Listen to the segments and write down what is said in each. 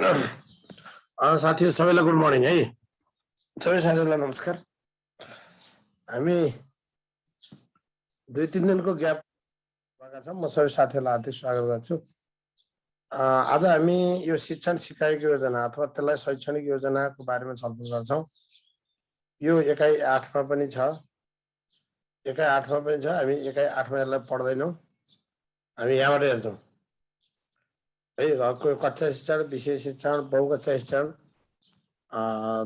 साथीहरु सबैलाई good morning है। सबै साथीहरुलाई नमस्कार। हामी 2-3 दिनको ग्याप भएका छौँ। म सबै साथीहरुलाई हार्दिक स्वागत गर्छु। आज हामी यो शिक्षण सिकाइको योजना अथवा त्यसलाई शैक्षणिक योजनाको बारेमा छलफल गर्छौँ। यो एकाइ 8 मा पनि छ। एकाइ 8 मा पनि छ। हामी एकाइ 8 मा यसलाई पढ्दैनौँ। हामी यहाँबाट हेर्छौँ है। कक्षा शिक्षण, विषय शिक्षण, बहुकक्षा शिक्षण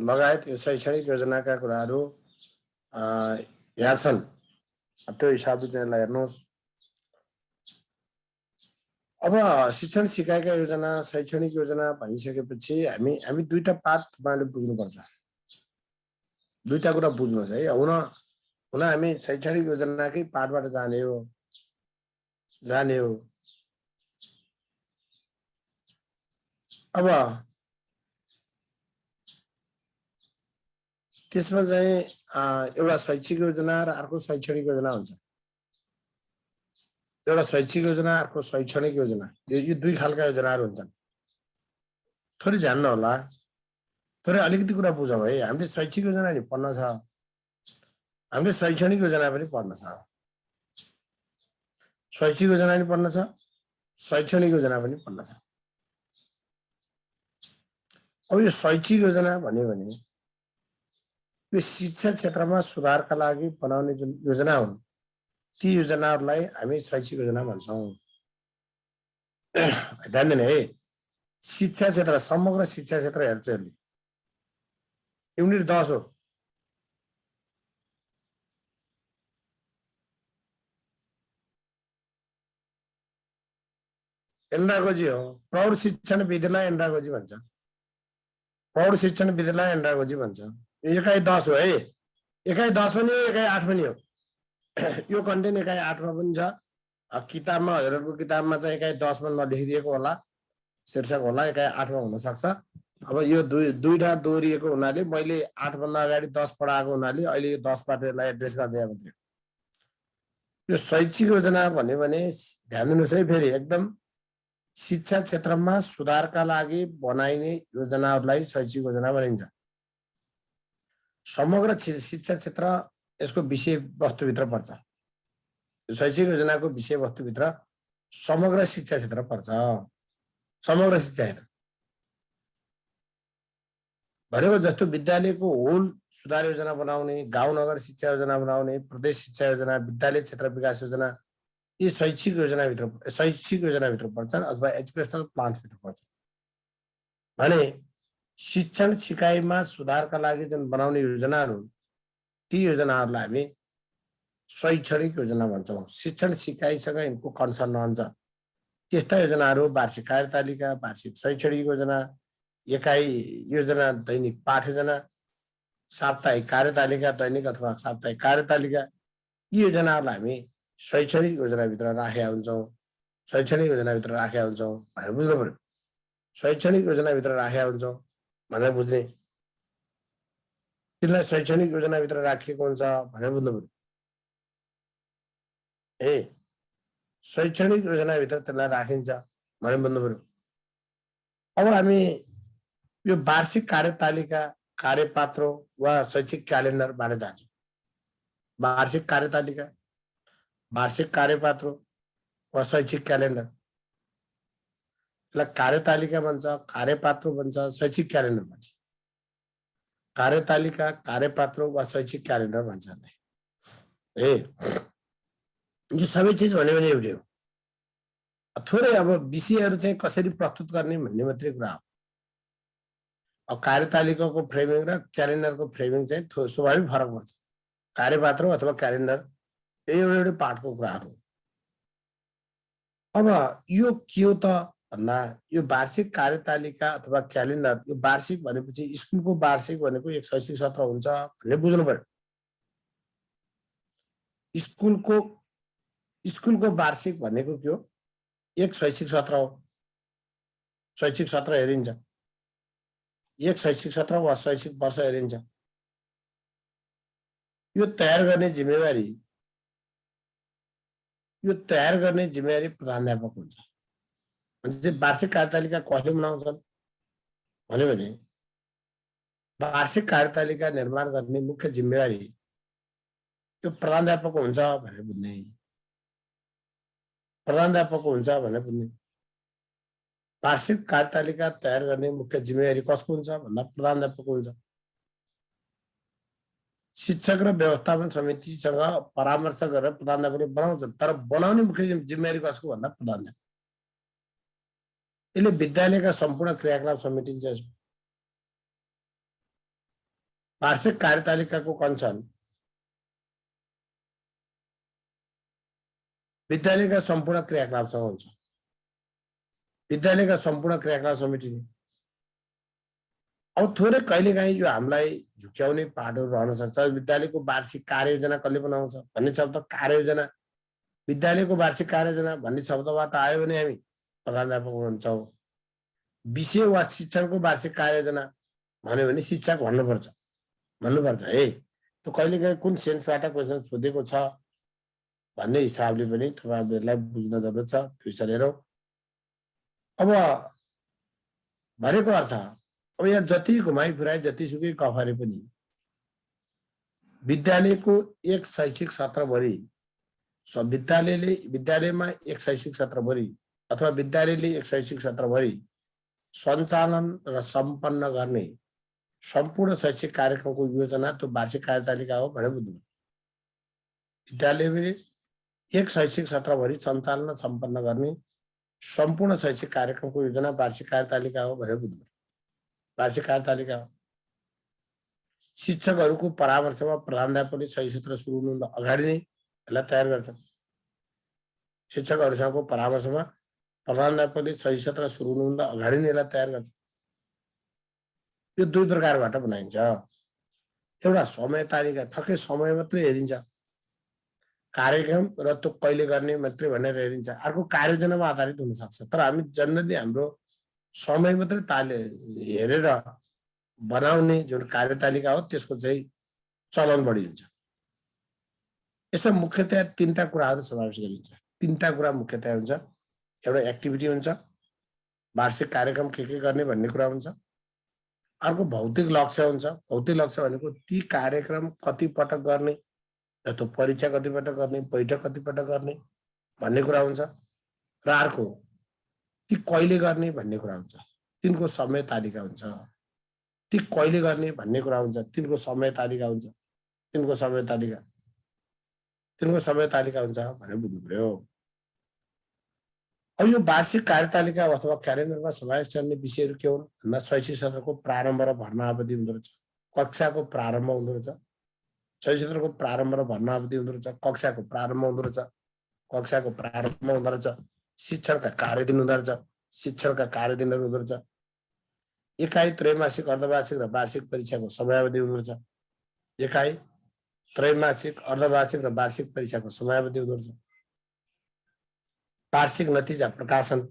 लगायत यो शैक्षणिक योजनाका कुराहरू यहाँ छन्। त्यो हिसाबले चाहिँ यसलाई हेर्नुहोस्। अब शिक्षण सिकाइका योजना, शैक्षणिक योजना भनिसकेपछि हामी दुईटा पाठ तपाईँले बुझ्नुपर्छ। दुईटा कुरा बुझ्नुहोस् है। हुन हामी शैक्षणिक योजनाकै पाठबाट जाने हो। अब त्यसमा चाहिँ एउटा शैक्षिक योजना र अर्को शैक्षणिक योजना हुन्छ। एउटा शैक्षिक योजना, अर्को शैक्षणिक योजना, यो दुई खालका योजनाहरू हुन्छन्। थोरै ध्यान नहोला, थोरै अलिकति कुरा बुझौँ है। हामीले शैक्षिक योजना नि पढ्न छ, हामीले शैक्षणिक योजना पनि पढ्न छ। शैक्षिक योजना पनि पढ्न छ, शैक्षणिक योजना पनि पढ्न छ। अब यो शैक्षिक योजना भन्यो भने यो शिक्षा क्षेत्रमा सुधारका लागि बनाउने जुन योजना हुन्, ती योजनाहरूलाई हामी शैक्षिक योजना भन्छौँ। ध्यान दिने है। शिक्षा क्षेत्र, समग्र शिक्षा क्षेत्र हेर्छ यसले। युनिट 10 हो। एन्ड्रागोजी हो। प्रौढ शिक्षण विधिलाई एन्ड्रागोजी भन्छ। प्रौढ शिक्षण विधिलाई एन्ड्रागोजी भन्छ। एकाइ 10 हो है। एकाइ 10 पनि हो, एकाइ 8 पनि हो। यो कन्टेन्ट एकाइ 8 मा पनि छ। किताबमा, हजुरहरूको किताबमा चाहिँ एकाइ 10 मा नलेखिदिएको होला, शीर्षक होला, एकाइ 8 मा हुन सक्छ। अब यो दुईटा दोहोरिएको हुनाले मैले 8 भन्दा अगाडि 10 पढाएको हुनाले अहिले यो 10 बाट यसलाई एड्रेस गरिदिए मात्रै। यो शैक्षिक योजना भन्यो भने ध्यान दिनुहोस् है। फेरि एकदम शिक्षा क्षेत्रमा सुधारका लागि बनाइने योजनाहरूलाई शैक्षिक योजना भनिन्छ। समग्र शिक्षा क्षेत्र यसको विषय वस्तुभित्र पर्छ। शैक्षिक योजनाको विषय वस्तुभित्र समग्र शिक्षा क्षेत्र पर्छ। समग्र शिक्षा क्षेत्र भनेको जस्तो विद्यालयको होल सुधार योजना बनाउने, गाउँ नगर शिक्षा योजना बनाउने, प्रदेश शिक्षा योजना, विद्यालय क्षेत्र विकास योजना, यी शैक्षिक योजनाभित्र पर्छन् अथवा एजुकेसनल प्लान्सभित्र पर्छन्। भने शिक्षण सिकाइमा सुधारका लागि जुन बनाउने योजनाहरू, ती योजनाहरूलाई हामी शैक्षणिक योजना भन्छौँ। शिक्षण सिकाइसँग यिनको कन्सर्न रहन्छ। त्यस्ता योजनाहरू वार्षिक कार्यतालिका, वार्षिक शैक्षणिक योजना, एकाइ योजना, दैनिक पाठ योजना, साप्ताहिक कार्यतालिका, दैनिक अथवा साप्ताहिक कार्यतालिका, यी योजनाहरूलाई हामी शैक्षणिक योजनाभित्र राखेका हुन्छौँ। शैक्षणिक योजनाभित्र राखेका हुन्छौँ भनेर बुझ्नु पर्यो। शैक्षणिक योजनाभित्र राखेका हुन्छौँ भनेर बुझ्ने। तिनलाई शैक्षणिक योजनाभित्र राखिएको हुन्छ भनेर बुझ्नु पर्यो। शैक्षणिक योजनाभित्र त्यसलाई राखिन्छ भनेर बुझ्नु पर्यो। अब हामी यो वार्षिक कार्यतालिका, कार्यपात्र वा शैक्षिक क्यालेन्डरबाट जान्छौँ। वार्षिक कार्यतालिका, वार्षिक कार्यपात्र वा शैक्षिक क्यालेन्डर, यसलाई कार्यतालिका भन्छ, कार्यपात्र भन्छ, शैक्षिक क्यालेन्डर भन्छ। कार्यतालिका, कार्यपात्र वा शैक्षिक क्यालेन्डर भन्छ। यो सबै चिज भन्यो भने एउटै हो। थोरै अब विषयहरू चाहिँ कसरी प्रस्तुत गर्ने भन्ने मात्रै कुरा हो। अब कार्यतालिकाको फ्रेमिङ र क्यालेन्डरको फ्रेमिङ चाहिँ स्वाभाविक फरक पर्छ। कार्यपात्र अथवा क्यालेन्डर एउटै पाठको कुराहरू। अब यो के हो त भन्दा यो वार्षिक कार्यतालिका अथवा क्यालेन्डर, यो वार्षिक भनेपछि स्कुलको वार्षिक भनेको एक शैक्षिक सत्र हुन्छ भन्ने बुझ्नु पर्यो। स्कुलको वार्षिक भनेको के हो? एक शैक्षिक सत्र हो। शैक्षिक सत्र हेरिन्छ, एक शैक्षिक सत्र वा शैक्षिक वर्ष हेरिन्छ। यो तयार गर्ने जिम्मेवारी प्रधानाध्यापक हुन्छ। वार्षिक कार्यतालिका कसले बनाउँछन्? भन्यो भने वार्षिक कार्यतालिका निर्माण गर्ने मुख्य जिम्मेवारी त्यो प्रधानाध्यापकको हुन्छ भनेर बुझ्ने, प्रधानाध्यापकको हुन्छ भनेर बुझ्ने। वार्षिक कार्यतालिका तयार गर्ने मुख्य जिम्मेवारी कसको हुन्छ भन्दा प्रधानाध्यापकको हुन्छ। शिक्षक र व्यवस्थापन समितिसँग परामर्श गरेर प्रधानाध्यापकले बनाउँछ, तर बनाउने मुख्य जिम्मेवारी कसको भन्दा प्रधानाध्यापक। यसले विद्यालयका सम्पूर्ण क्रियाकलाप समेटिन्छ। वार्षिक कार्यतालिकाको कञ्चन विद्यालयका सम्पूर्ण क्रियाकलापसँग हुन्छ, विद्यालयका सम्पूर्ण क्रियाकलाप समेटिने। अब थोरै कहिलेकाहीँ यो हामीलाई झुक्याउने पाटोहरू रहन सक्छ। विद्यालयको वार्षिक कार्ययोजना कसले बनाउँछ भन्ने शब्द कार्ययोजना, विद्यालयको वार्षिक कार्ययोजना भन्ने शब्दबाट आयो भने हामी प्रधानाध्यापक भन्छौँ। विषय वा शिक्षणको वार्षिक कार्ययोजना भन्यो भने शिक्षक भन्नुपर्छ है। त्यो कहिलेकाहीँ कुन सेन्सबाट क्वेसन सोधेको छ भन्ने हिसाबले पनि तपाईँहरूलाई बुझ्न जरुरत छ। त्यो हिसाबले हेरौँ। अब भनेको अर्थ अब यहाँ जति घुमाइ फिराइ जतिसुकै कफारे पनि विद्यालयको एक शैक्षिक सत्रभरि विद्यालयमा एक शैक्षिक सत्रभरि अथवा विद्यालयले एक शैक्षिक सत्रभरि सञ्चालन र सम्पन्न गर्ने सम्पूर्ण शैक्षिक कार्यक्रमको योजना त्यो वार्षिक कार्यतालिका हो भनेर बुझ्नु। विद्यालयले एक शैक्षिक सत्रभरि सञ्चालन र सम्पन्न गर्ने सम्पूर्ण शैक्षिक कार्यक्रमको योजना वार्षिक कार्यतालिका हो भनेर बुझ्नु। वार्षिक कार्यतालिका हो। शिक्षकहरूको परामर्शमा प्रधानाध्यापकले सही सत्र सुरु हुनुभन्दा अगाडि नै यसलाई तयार गर्छ। शिक्षकहरूसँगको परामर्शमा प्रधानाध्यापकले सही सत्र सुरु हुनुभन्दा अगाडि नै यसलाई तयार गर्छ। यो दुई प्रकारबाट बनाइन्छ। एउटा समय तालिका, ठक्कै समय मात्रै हेरिन्छ, कार्यक्रम र त्यो कहिले गर्ने मात्रै भनेर हेरिन्छ। अर्को कार्ययोजनामा आधारित हुन सक्छ, तर हामी जनरली हाम्रो समय मात्रै हेरेर बनाउने जुन कार्यतालिका हो त्यसको चाहिँ चलन बढी हुन्छ। यसमा मुख्यतया तीनटा कुराहरू समावेश गरिन्छ। तीनटा कुरा मुख्यतया हुन्छ। एउटा एक्टिभिटी हुन्छ, वार्षिक कार्यक्रम के गर्ने भन्ने कुरा हुन्छ। अर्को भौतिक लक्ष्य हुन्छ। भौतिक लक्ष्य भनेको ती कार्यक्रम कति पटक गर्ने, जस्तो परीक्षा कति पटक गर्ने, बैठक कति पटक गर्ने भन्ने कुरा हुन्छ। र अर्को ती कहिले गर्ने भन्ने कुरा हुन्छ। तिनको समय तालिका हुन्छ। ती कहिले गर्ने भन्ने कुरा हुन्छ, तिनको समय तालिका हुन्छ। तिनको समय तालिका हुन्छ भनेर बुझ्नु पर्यो। अब यो वार्षिक कार्यतालिका अथवा क्यालेन्डरमा समावेश गर्ने विषयहरू के हुन् भन्दा शैक्षिक सत्रको प्रारम्भ र भर्ना अवधि हुँदो रहेछ। कक्षाको प्रारम्भ हुँदो रहेछ, शैक्षिक सत्रको प्रारम्भ र भर्ना अवधि हुँदो रहेछ, कक्षाको प्रारम्भ हुँदो रहेछ, शिक्षणका कार्यदिन हुँदो रहेछ, शिक्षणका कार्यदिनहरू हुँदो रहेछ, एकाइ त्रैमासिक अर्धवार्षिक र वार्षिक परीक्षाको समयावधि हुँदो रहेछ। एकाइ त्रैमासिक अर्धवार्षिक र वार्षिक परीक्षाको समयावधि हुँदो रहेछ। वार्षिक नतिजा प्रकाशन,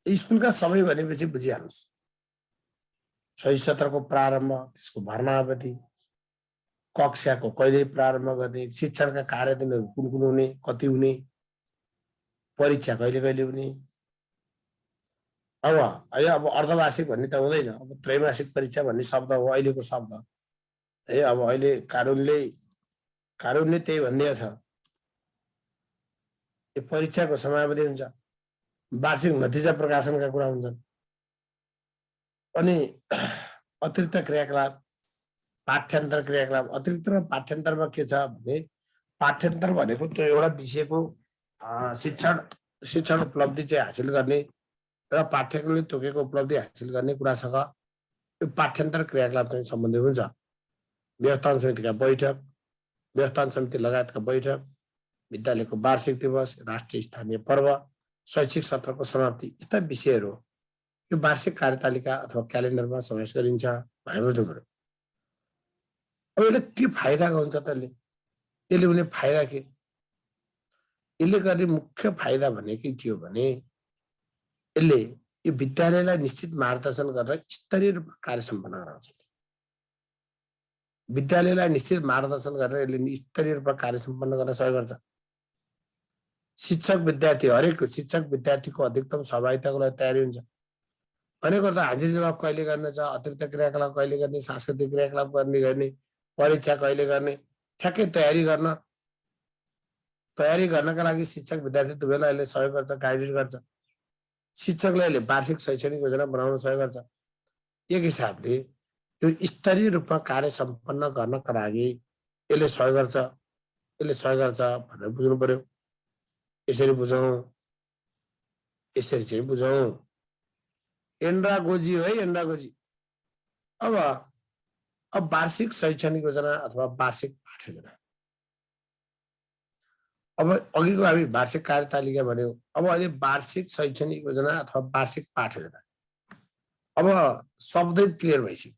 स्कुलका समय भनेपछि बुझिहाल्नुहोस्। शैक्षिक सत्रको प्रारम्भ, त्यसको भर्ना अवधि, कक्षाको कहिले प्रारम्भ गर्ने, शिक्षणका कार्यदिनहरू कुन कुन हुने, कति हुने, परीक्षा कहिले कहिले हुने। अब अर्धवार्षिक भन्ने त हुँदैन। अब त्रैमासिक परीक्षा भन्ने शब्द हो अहिलेको शब्द है। अब अहिले कानुनले त्यही भनिदिएको छ। यो परीक्षाको समयावधि हुन्छ, वार्षिक नतिजा प्रकाशनका कुरा हुन्छन्। अनि अतिरिक्त क्रियाकलाप, पाठ्यान्तर क्रियाकलाप। अतिरिक्त र पाठ्यान्तरमा के छ भने पाठ्यान्तर भनेको त्यो एउटा विषयको शिक्षण उपलब्धि चाहिँ हासिल गर्ने र पाठ्यक्रमले तोकेको उपलब्धि हासिल गर्ने कुरासँग यो पाठ्यान्तर क्रियाकलाप चाहिँ सम्बन्धित हुन्छ। व्यवस्थापन समितिका बैठक, व्यवस्थापन समिति लगायतका बैठक, विद्यालयको वार्षिक दिवस, राष्ट्रिय स्थानीय पर्व, शैक्षिक सत्रको समाप्ति, यस्ता विषयहरू यो वार्षिक कार्यतालिका अथवा क्यालेन्डरमा समावेश गरिन्छ भनेर बुझ्नु पर्यो। अब यसले के फाइदा हुन्छ त? यसले हुने फाइदा के? यसले गर्ने मुख्य फाइदा भनेकै के हो भने यसले यो विद्यालयलाई निश्चित मार्गदर्शन गरेर स्तरीय रूपमा कार्य सम्पन्न गराउँछ। विद्यालयलाई निश्चित मार्गदर्शन गरेर यसले स्तरीय रूपमा कार्य सम्पन्न गर्न सहयोग गर्छ। हरेक शिक्षक विद्यार्थीको अधिकतम सहभागिताको लागि तयारी हुन्छ। भनेको अर्थ हाजिर जवाब कहिले गर्ने छ, अतिरिक्त क्रियाकलाप कहिले गर्ने, सांस्कृतिक क्रियाकलाप गर्ने, परीक्षा कहिले गर्ने, ठ्याक्कै तयारी गर्नका लागि शिक्षक विद्यार्थी दुवैलाई यसले सहयोग गर्छ, गाइडेड गर्छ। शिक्षकले यसले वार्षिक शैक्षणिक योजना बनाउन सहयोग गर्छ। एक हिसाबले यो स्तरीय रूपमा कार्य सम्पन्न गर्नका लागि यसले सहयोग गर्छ भनेर बुझ्नु पर्यो। यसरी बुझौँ, यसरी चाहिँ बुझौँ। एन्ड्रागोजी है, एन्ड्रागोजी। अब वार्षिक शैक्षणिक योजना अथवा वार्षिक पाठ योजना। अब अघिको हामी वार्षिक कार्यतालिका भन्यौँ, अब अहिले वार्षिक शैक्षणिक योजना अथवा वार्षिक पाठ योजना। अब शब्दै क्लियर भइसक्यो।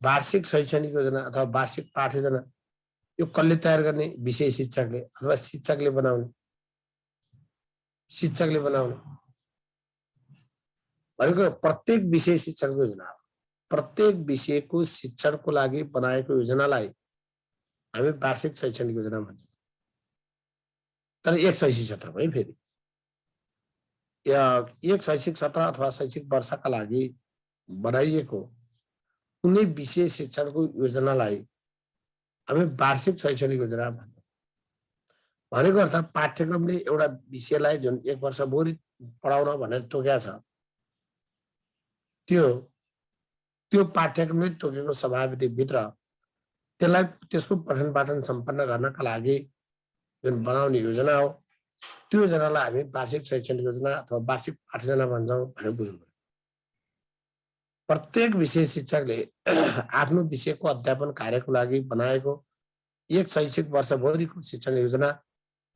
वार्षिक शैक्षणिक योजना अथवा वार्षिक पाठ योजना यो कसले तयार गर्ने? विषय शिक्षकले अथवा शिक्षकले बनाउने। भनेको प्रत्येक विषय शिक्षणको योजना हो। प्रत्येक विषयको शिक्षणको लागि बनाएको योजनालाई हामी वार्षिक शैक्षणिक योजना भन्छौँ। तर एक शैक्षिक सत्रको है, फेरि एक शैक्षिक सत्र अथवा शैक्षिक वर्षका लागि बनाइएको कुनै विषय शिक्षणको योजनालाई हामी वार्षिक शैक्षणिक योजना भन्छौँ। भनेको अर्थ पाठ्यक्रमले एउटा विषयलाई जुन एक वर्षभरि पढाउन भनेर तोकेको छ, त्यो पाठ्यक्रमले तोकेको समयावधिभित्र त्यसलाई त्यसको पठन पाठन सम्पन्न गर्नका लागि जुन बनाउने योजना हो, त्यो योजनालाई हामी वार्षिक शैक्षणिक योजना अथवा वार्षिक पाठ योजना भन्छौँ भनेर बुझ्नु पर्यो। प्रत्येक विषय शिक्षकले आफ्नो विषयको अध्यापन कार्यको लागि बनाएको एक शैक्षिक वर्षभरिको शिक्षण योजना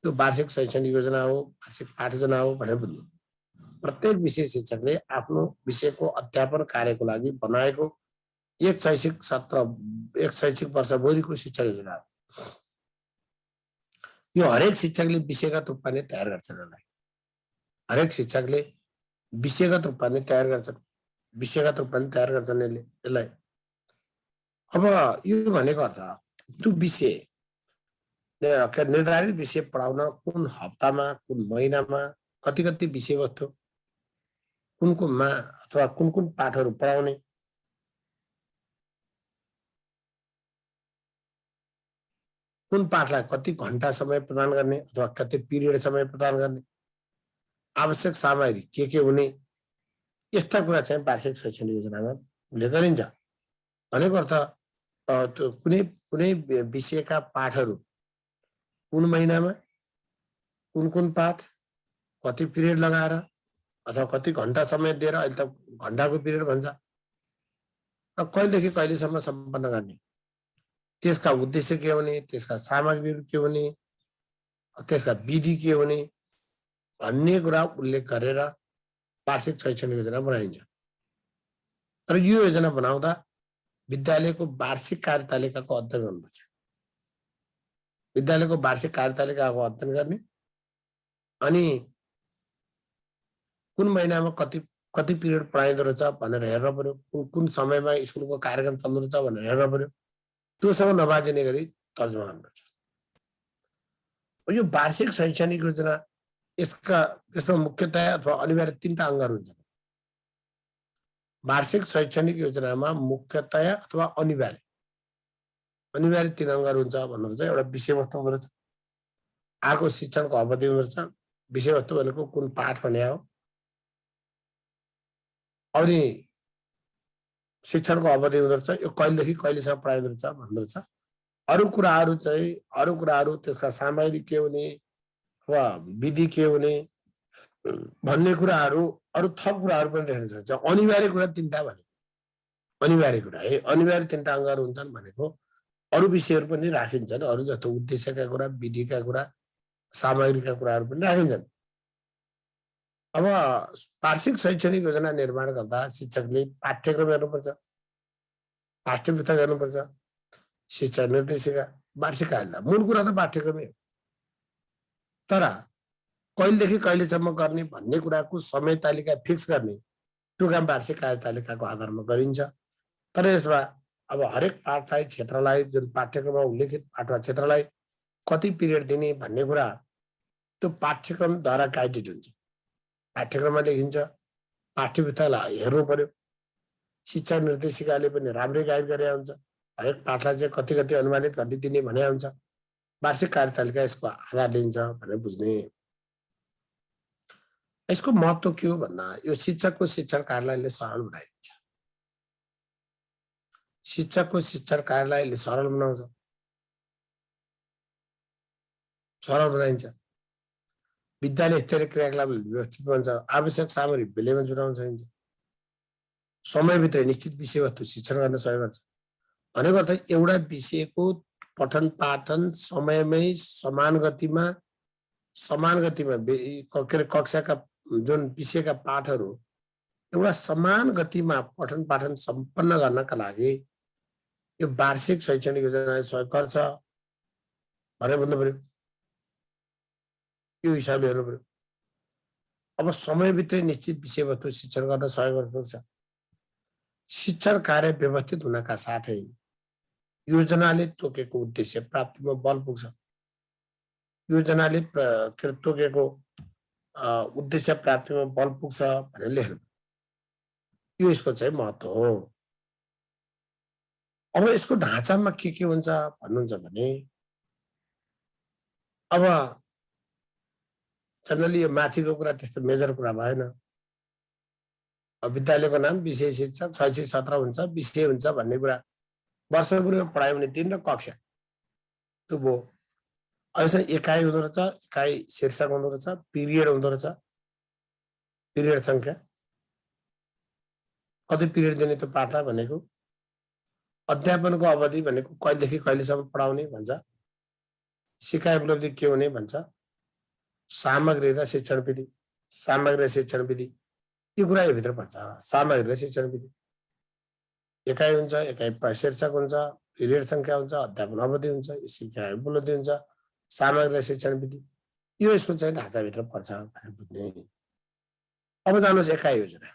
त्यो वार्षिक शैक्षणिक योजना हो, वार्षिक पाठ योजना हो भनेर बुझ्नु। प्रत्येक विषय शिक्षकले आफ्नो विषयको अध्यापन कार्यको लागि बनाएको एक शैक्षिक वर्षभरिको शिक्षण योजना हो। यो हरेक शिक्षकले विषयगत रूपमा नै तयार गर्छन्। हरेक शिक्षकले विषयगत रूपमा नै तयार गर्छन् यसलाई। अब यो भनेको अर्थ त्यो विषय निर्धारित विषय पढाउन कुन हप्तामा, कुन महिनामा कति विषयवस्तु कुनमा अथवा कुन पाठहरू पढाउने, कुन पाठलाई कति घण्टा समय प्रदान गर्ने अथवा कति पिरियड समय प्रदान गर्ने, आवश्यक सामग्री के हुने, यस्ता कुरा चाहिँ वार्षिक शैक्षणिक योजनामा उल्लेख गरिन्छ। भनेको अर्थ कुनै विषयका पाठहरू कुन महिनामा कुन पाठ कति पिरियड लगाएर अथवा कति घण्टा समय दिएर, अहिले त घण्टाको पिरियड भन्छ, र कहिलेदेखि कहिलेसम्म सम्पन्न गर्ने, त्यसका उद्देश्य के हुने, त्यसका सामग्रीहरू के हुने, त्यसका विधि के हुने भन्ने कुरा उल्लेख गरेर वार्षिक शैक्षणिक योजना बनाइन्छ। तर यो योजना बनाउँदा विद्यालयको वार्षिक कार्यतालिकाको अध्ययन गर्नुपर्छ। विद्यालयको वार्षिक कार्यतालिकाको अध्ययन गर्ने, अनि कुन महिनामा कति पिरियड पढाइँदो रहेछ भनेर हेर्न पर्यो, कुन समयमा स्कुलको कार्यक्रम चल्दो रहेछ भनेर हेर्न पर्यो। त्योसँग नबाजिने गरी तर्जुमा गर्नुपर्छ। यो वार्षिक शैक्षणिक योजना यसमा मुख्यतया अथवा अनिवार्य 3टा अङ्गहरू हुन्छन्। वार्षिक शैक्षणिक योजनामा मुख्यतया अथवा अनिवार्य 3 अङ्गहरू हुन्छ भन्नु रहेछ। एउटा विषयवस्तु हुँदो रहेछ, अर्को शिक्षणको अवधि हुँदो रहेछ। विषयवस्तु भनेको कुन पाठ भने हो, अनि शिक्षणको अवधि हुँदो रहेछ, यो कहिलेदेखि कहिलेसम्म पढाइँदो रहेछ भन्दो रहेछ। अरू कुराहरू त्यसका सामग्री के हुने वा विधि के हुने भन्ने कुराहरू, अरू थप कुराहरू पनि लेख्न सक्छ। अनिवार्य कुरा 3टा भने अनिवार्य कुरा है, अनिवार्य 3टा अङ्गहरू हुन्छन् भनेको अरू विषयहरू पनि राखिन्छन्, अरू जस्तो उद्देश्यका कुरा, विधिका कुरा, सामग्रीका कुराहरू पनि राखिन्छन्। अब वार्षिक शैक्षणिक योजना निर्माण गर्दा शिक्षकले पाठ्यक्रम हेर्नुपर्छ, पाठ्यपुस्तक हेर्नुपर्छ, शिक्षा निर्देशिका, वार्षिक कार्यतालिका। मूल कुरा त पाठ्यक्रमै हो, तर कहिलेदेखि कहिलेसम्म गर्ने भन्ने कुराको समय तालिका फिक्स गर्ने त्यो काम वार्षिक कार्यतालिकाको आधारमा गरिन्छ। तर यसमा अब हरेक पाठलाई, क्षेत्रलाई, जुन पाठ्यक्रममा उल्लेखित पाठ वा क्षेत्रलाई कति पिरियड दिने भन्ने कुरा त्यो पाठ्यक्रमद्वारा गाइडेड हुन्छ, पाठ्यक्रममा लेखिन्छ। पाठ्यपुस्तकलाई हेर्नु पर्यो। शिक्षा निर्देशिकाले पनि राम्रै गाइड गरे हुन्छ, हरेक पाठलाई चाहिँ कति कति अनुमानित घन्टी दिने भने हुन्छ, वार्षिक कार्यतालिका यसको आधार लिन्छ भनेर बुझ्ने। यसको महत्त्व के हो भन्दा यो शिक्षकको शिक्षण कार्यलाई सरल बनाइदिन्छ। शिक्षकको शिक्षण कार्यलाई सरल बनाउँछ, सरल बनाइन्छ। विद्यालय स्तरीय क्रियाकलाप व्यवस्थित हुन्छ, आवश्यक सामग्री बेलैमा जुटाउन सकिन्छ, समयभित्र निश्चित विषयवस्तु शिक्षण गर्न सहयोग गर्छ। भनेको अर्थ एउटा विषयको पठन पाठन समयमै समान गतिमा कक्षाका जुन विषयका पाठहरू एउटा समान गतिमा पठन पाठन सम्पन्न गर्नका लागि यो वार्षिक शैक्षणिक योजनाले सहयोग गर्छ भनेर भन्नु पर्यो। यो हिसाबले हेर्नु पर्यो। अब समयभित्रै निश्चित विषयवस्तु शिक्षण गर्न सहयोग गर्नुपर्छ। शिक्षण कार्य व्यवस्थित हुनका साथै योजनाले तोकेको उद्देश्य प्राप्तिमा बल पुग्छ। योजनाले तोकेको उद्देश्य प्राप्तिमा बल पुग्छ भनेर लेख्नु, यो यसको चाहिँ महत्त्व हो। अब यसको ढाँचामा के हुन्छ भन्नुहुन्छ भने अब जनरली यो माथिको कुरा त्यस्तो मेजर कुरा भएन। अब विद्यालयको नाम विषय शिक्षक, शैक्षिक सत्र हुन्छ, विषय हुन्छ भन्ने कुरा वर्षपूर्व पढाइ हुने दिन र कक्षा त्यो भयो। अहिलेसम्म एकाइ हुँदो रहेछ, एकाइ शीर्षक हुँदो रहेछ, पिरियड हुँदो रहेछ, पिरियड संख्या कति पिरियड दिने त्यो पाठलाई भनेको, अध्यापनको अवधि भनेको कहिलेदेखि कहिलेसम्म पढाउने भन्छ, सिकाइ उपलब्धि के हुने भन्छ, सामग्री र शिक्षण विधि, सामग्री र शिक्षण विधि यो कुरा यो भित्र पर्छ। सामग्री र शिक्षण विधि एकाइ हुन्छ, एकाइ शीर्षक हुन्छ, पिरियड संख्या हुन्छ, अध्यापन अवधि हुन्छ, सिकाइ उपलब्धि हुन्छ, सामग्री र शिक्षण विधि यो यसको चाहिँ ढाँचाभित्र पर्छ भनेर बुझ्ने। अब जानुहोस् एकाइ योजना।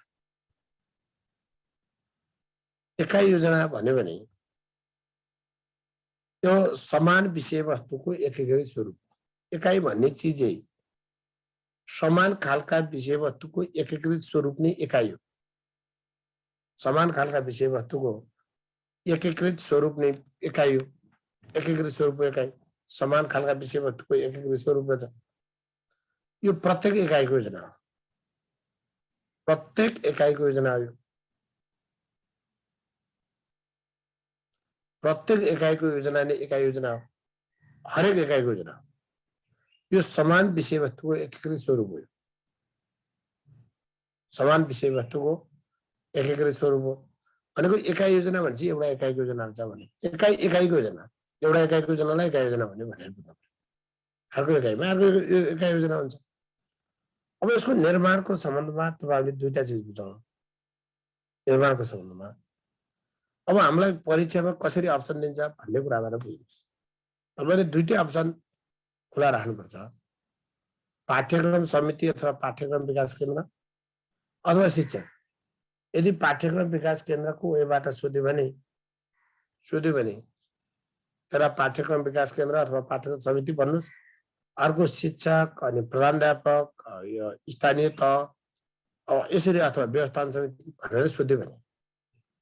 एकाइ योजना भन्यो भने यो समान विषयवस्तुको एकीकृत स्वरूप। एकाइ भन्ने चिजै समान खालका विषयवस्तुको एकीकृत स्वरूप नै एकाइ हो। समान खालका विषयवस्तुको एकीकृत स्वरूप नै एकाइ हो। एकीकृत स्वरूप एकाइ, समान खालका विषयवस्तुको एकीकृत स्वरूप रहेछ। यो प्रत्येक एकाइको योजना हो। प्रत्येक एकाइको योजना हो। प्रत्येक एकाइको योजना नै एकाइ योजना हो। हरेक एकाइको योजना हो। यो समान विषयवस्तुको एकीकृत स्वरूप हो। समान विषयवस्तुको एकीकृत स्वरूप हो भनेको एकाइ योजना भनेपछि एउटा एकाइको योजना हुन्छ भने एकाइको योजना, एउटा एकाइको योजनालाई एकाइ योजना भन्यो भनेर बुझ्नु पर्यो। अर्को एकाइमा अर्को एकाइ योजना हुन्छ। अब यसको निर्माणको सम्बन्धमा तपाईहरुले दुईटा चीज बुझौँ। निर्माणको सम्बन्धमा अब हामीलाई परीक्षामा कसरी अप्सन दिन्छ भन्ने कुराबाट बुझ्नुस्। तपाईले दुईटै अप्सन खुला राख्नुपर्छ। पाठ्यक्रम समिति अथवा पाठ्यक्रम विकास केन्द्र अथवा शिक्षक। यदि पाठ्यक्रम विकास केन्द्रको वेबाट सोध्यो भने त्यसलाई पाठ्यक्रम विकास केन्द्र अथवा पाठ्यक्रम समिति भन्नुस्। अर्को शिक्षक अनि प्रधानाध्यापक स्थानीय तह यसरी अथवा व्यवस्थापन समिति भनेर सोध्यो भने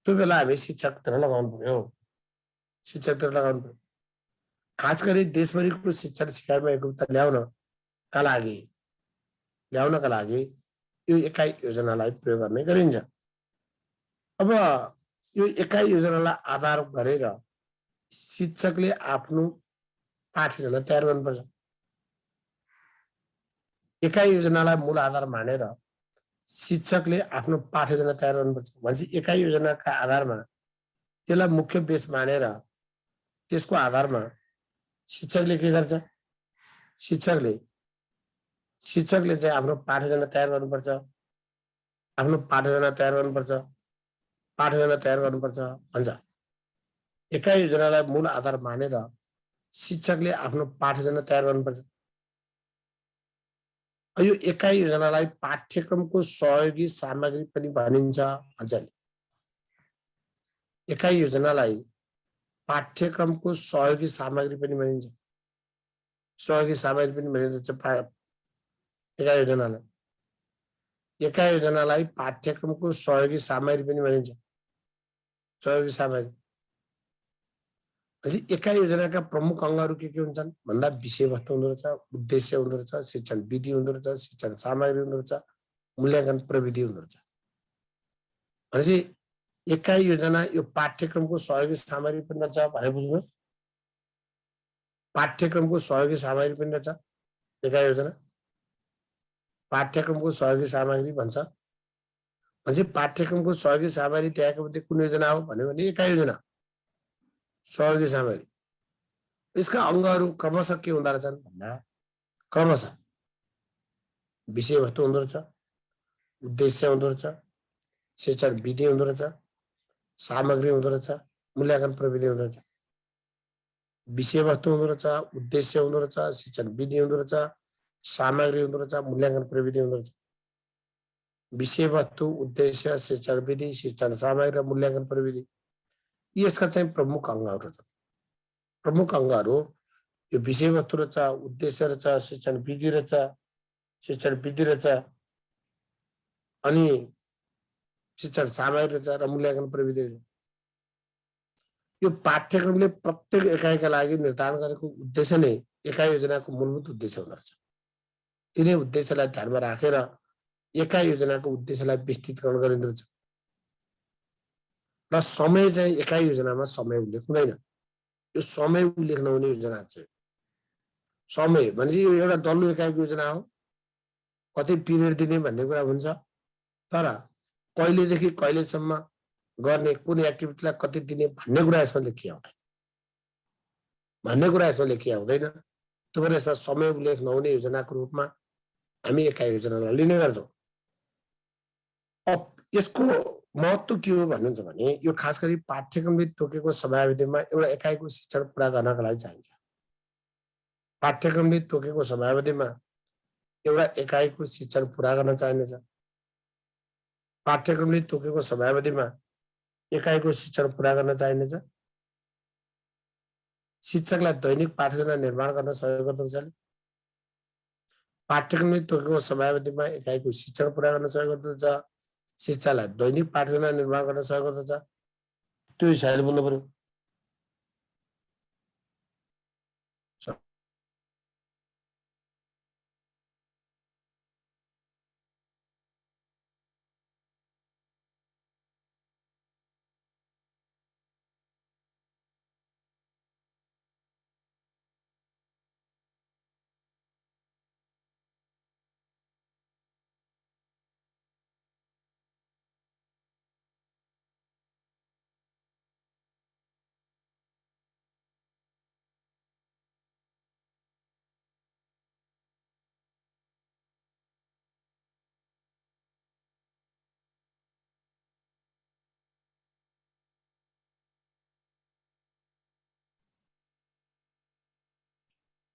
त्यो बेला हामी शिक्षकतिर लगाउनु पर्यो। शिक्षकतिर लगाउनु पर्यो। खास गरी देशभरिको शिक्षण सिकाइमा एकरूपता ल्याउनका लागि यो एकाइ योजनालाई प्रयोग गर्ने गरिन्छ। अब यो एकाइ योजनालाई आधार गरेर शिक्षकले आफ्नो पाठ्ययोजना तयार गर्नुपर्छ। एकाइ योजनालाई मूल आधार मानेर शिक्षकले आफ्नो पाठ्ययोजना तयार गर्नुपर्छ। भनेपछि एकाइ योजनाका आधारमा त्यसलाई मुख्य बेस मानेर त्यसको आधारमा शिक्षकले के गर्छ? शिक्षकले चाहिँ आफ्नो पाठ्ययोजना तयार गर्नुपर्छ। पाठ्ययोजना तयार गर्नुपर्छ भन्छ। एकाइ योजनालाई मूल आधार मानेर शिक्षकले आफ्नो पाठ्ययोजना तयार गर्नुपर्छ। यो एकाइ योजनालाई पाठ्यक्रमको सहयोगी सामग्री पनि भनिन्छ भन्छ। एकाइ योजनालाई पाठ्यक्रमको सहयोगी सामग्री पनि भनिन्छ। सहयोगी सामग्री पनि भनिन्छ एकाइ योजनालाई। एका योजनालाई पाठ्यक्रमको सहयोगी सामग्री पनि भनिन्छ। सहयोगी सामग्री एका योजनाका प्रमुख अंगहरू के हुन्छन् भन्दा विषयवस्तु हुँदो रहेछ, उद्देश्य हुँदो रहेछ, शिक्षण विधि हुँदो रहेछ, शिक्षण सामग्री हुँदो रहेछ, मूल्याङ्कन प्रविधि हुँदो रहेछ। भनेपछि एका योजना यो पाठ्यक्रमको सहयोगी सामग्री पनि रहेछ भने बुझ्नुहोस्। पाठ्यक्रमको सहयोगी सामग्री पनि रहेछ एका योजना। पाठ्यक्रमको सहयोगी सामग्री भन्छ। भनेपछि पाठ्यक्रमको सहयोगी सामग्री त्यागेको मध्ये कुन योजना हो भन्यो भने एका योजना सहयोगी सामग्री। यसका अङ्गहरू क्रमशः के हुँदो रहेछन् भन्दा क्रमशः विषयवस्तु हुँदो रहेछ, उद्देश्य हुँदो रहेछ, शिक्षण विधि हुँदो रहेछ, सामग्री हुँदो रहेछ, मूल्याङ्कन प्रविधि हुँदो रहेछ। विषयवस्तु हुँदो रहेछ, उद्देश्य हुँदो रहेछ, शिक्षण विधि हुँदो रहेछ, सामग्री हुँदो रहेछ, मूल्याङ्कन प्रविधि हुँदो रहेछ। विषयवस्तु, उद्देश्य, शिक्षण विधि, शिक्षण सामग्री र मूल्याङ्कन प्रविधि यसका चाहिँ प्रमुख अङ्गहरू रहेछन्। प्रमुख अङ्गहरू यो विषयवस्तु रहेछ, उद्देश्य रहेछ, शिक्षण विधि रहेछ, अनि शिक्षण सामग्री रहेछ र मूल्याङ्कन प्रविधि रहेछ। यो पाठ्यक्रमले प्रत्येक एकाइका लागि निर्धारण गरेको उद्देश्य नै एका योजनाको मूलभूत उद्देश्य हुँदो रहेछ। तिनै उद्देश्यलाई ध्यानमा राखेर एका योजनाको उद्देश्यलाई विस्तृतकरण गरिँदो रहेछ। र समय चाहिँ एका योजनामा समय उल्लेख हुँदैन। यो समय उल्लेख नहुने योजना चाहिँ समय भनेपछि यो एउटा डल्लो एकाइको योजना हो, कति पिरियड दिने भन्ने कुरा हुन्छ, तर कहिलेदेखि कहिलेसम्म गर्ने कुन एक्टिभिटीलाई कति दिने भन्ने कुरा यसमा लेखिया हुँदैन। त्यो भएर यसमा समय उल्लेख नहुने योजनाको रूपमा हामी एका योजनालाई लिने गर्छौँ। अब यसको महत्त्व के हो भन्नुहुन्छ भने यो खास गरी पाठ्यक्रमले तोकेको समयावधिमा एउटा एकाइको शिक्षण पुरा गर्नका लागि चाहिन्छ। पाठ्यक्रमले तोकेको समयावधिमा एउटा एकाइको शिक्षण पुरा गर्न चाहिनेछ। पाठ्यक्रमले तोकेको समयावधिमा एकाइको शिक्षण पुरा गर्न चाहिनेछ। शिक्षकलाई दैनिक पाठयोजना निर्माण गर्न सहयोग गर्दछ। पाठ्यक्रमले तोकेको समयावधिमा एकाइको शिक्षण पुरा गर्न सहयोग गर्दछ। शिक्षालाई दैनिक पाठयोजना निर्माण गर्न सहयोग गर्दछ। त्यो हिसाबले बोल्नु पर्यो।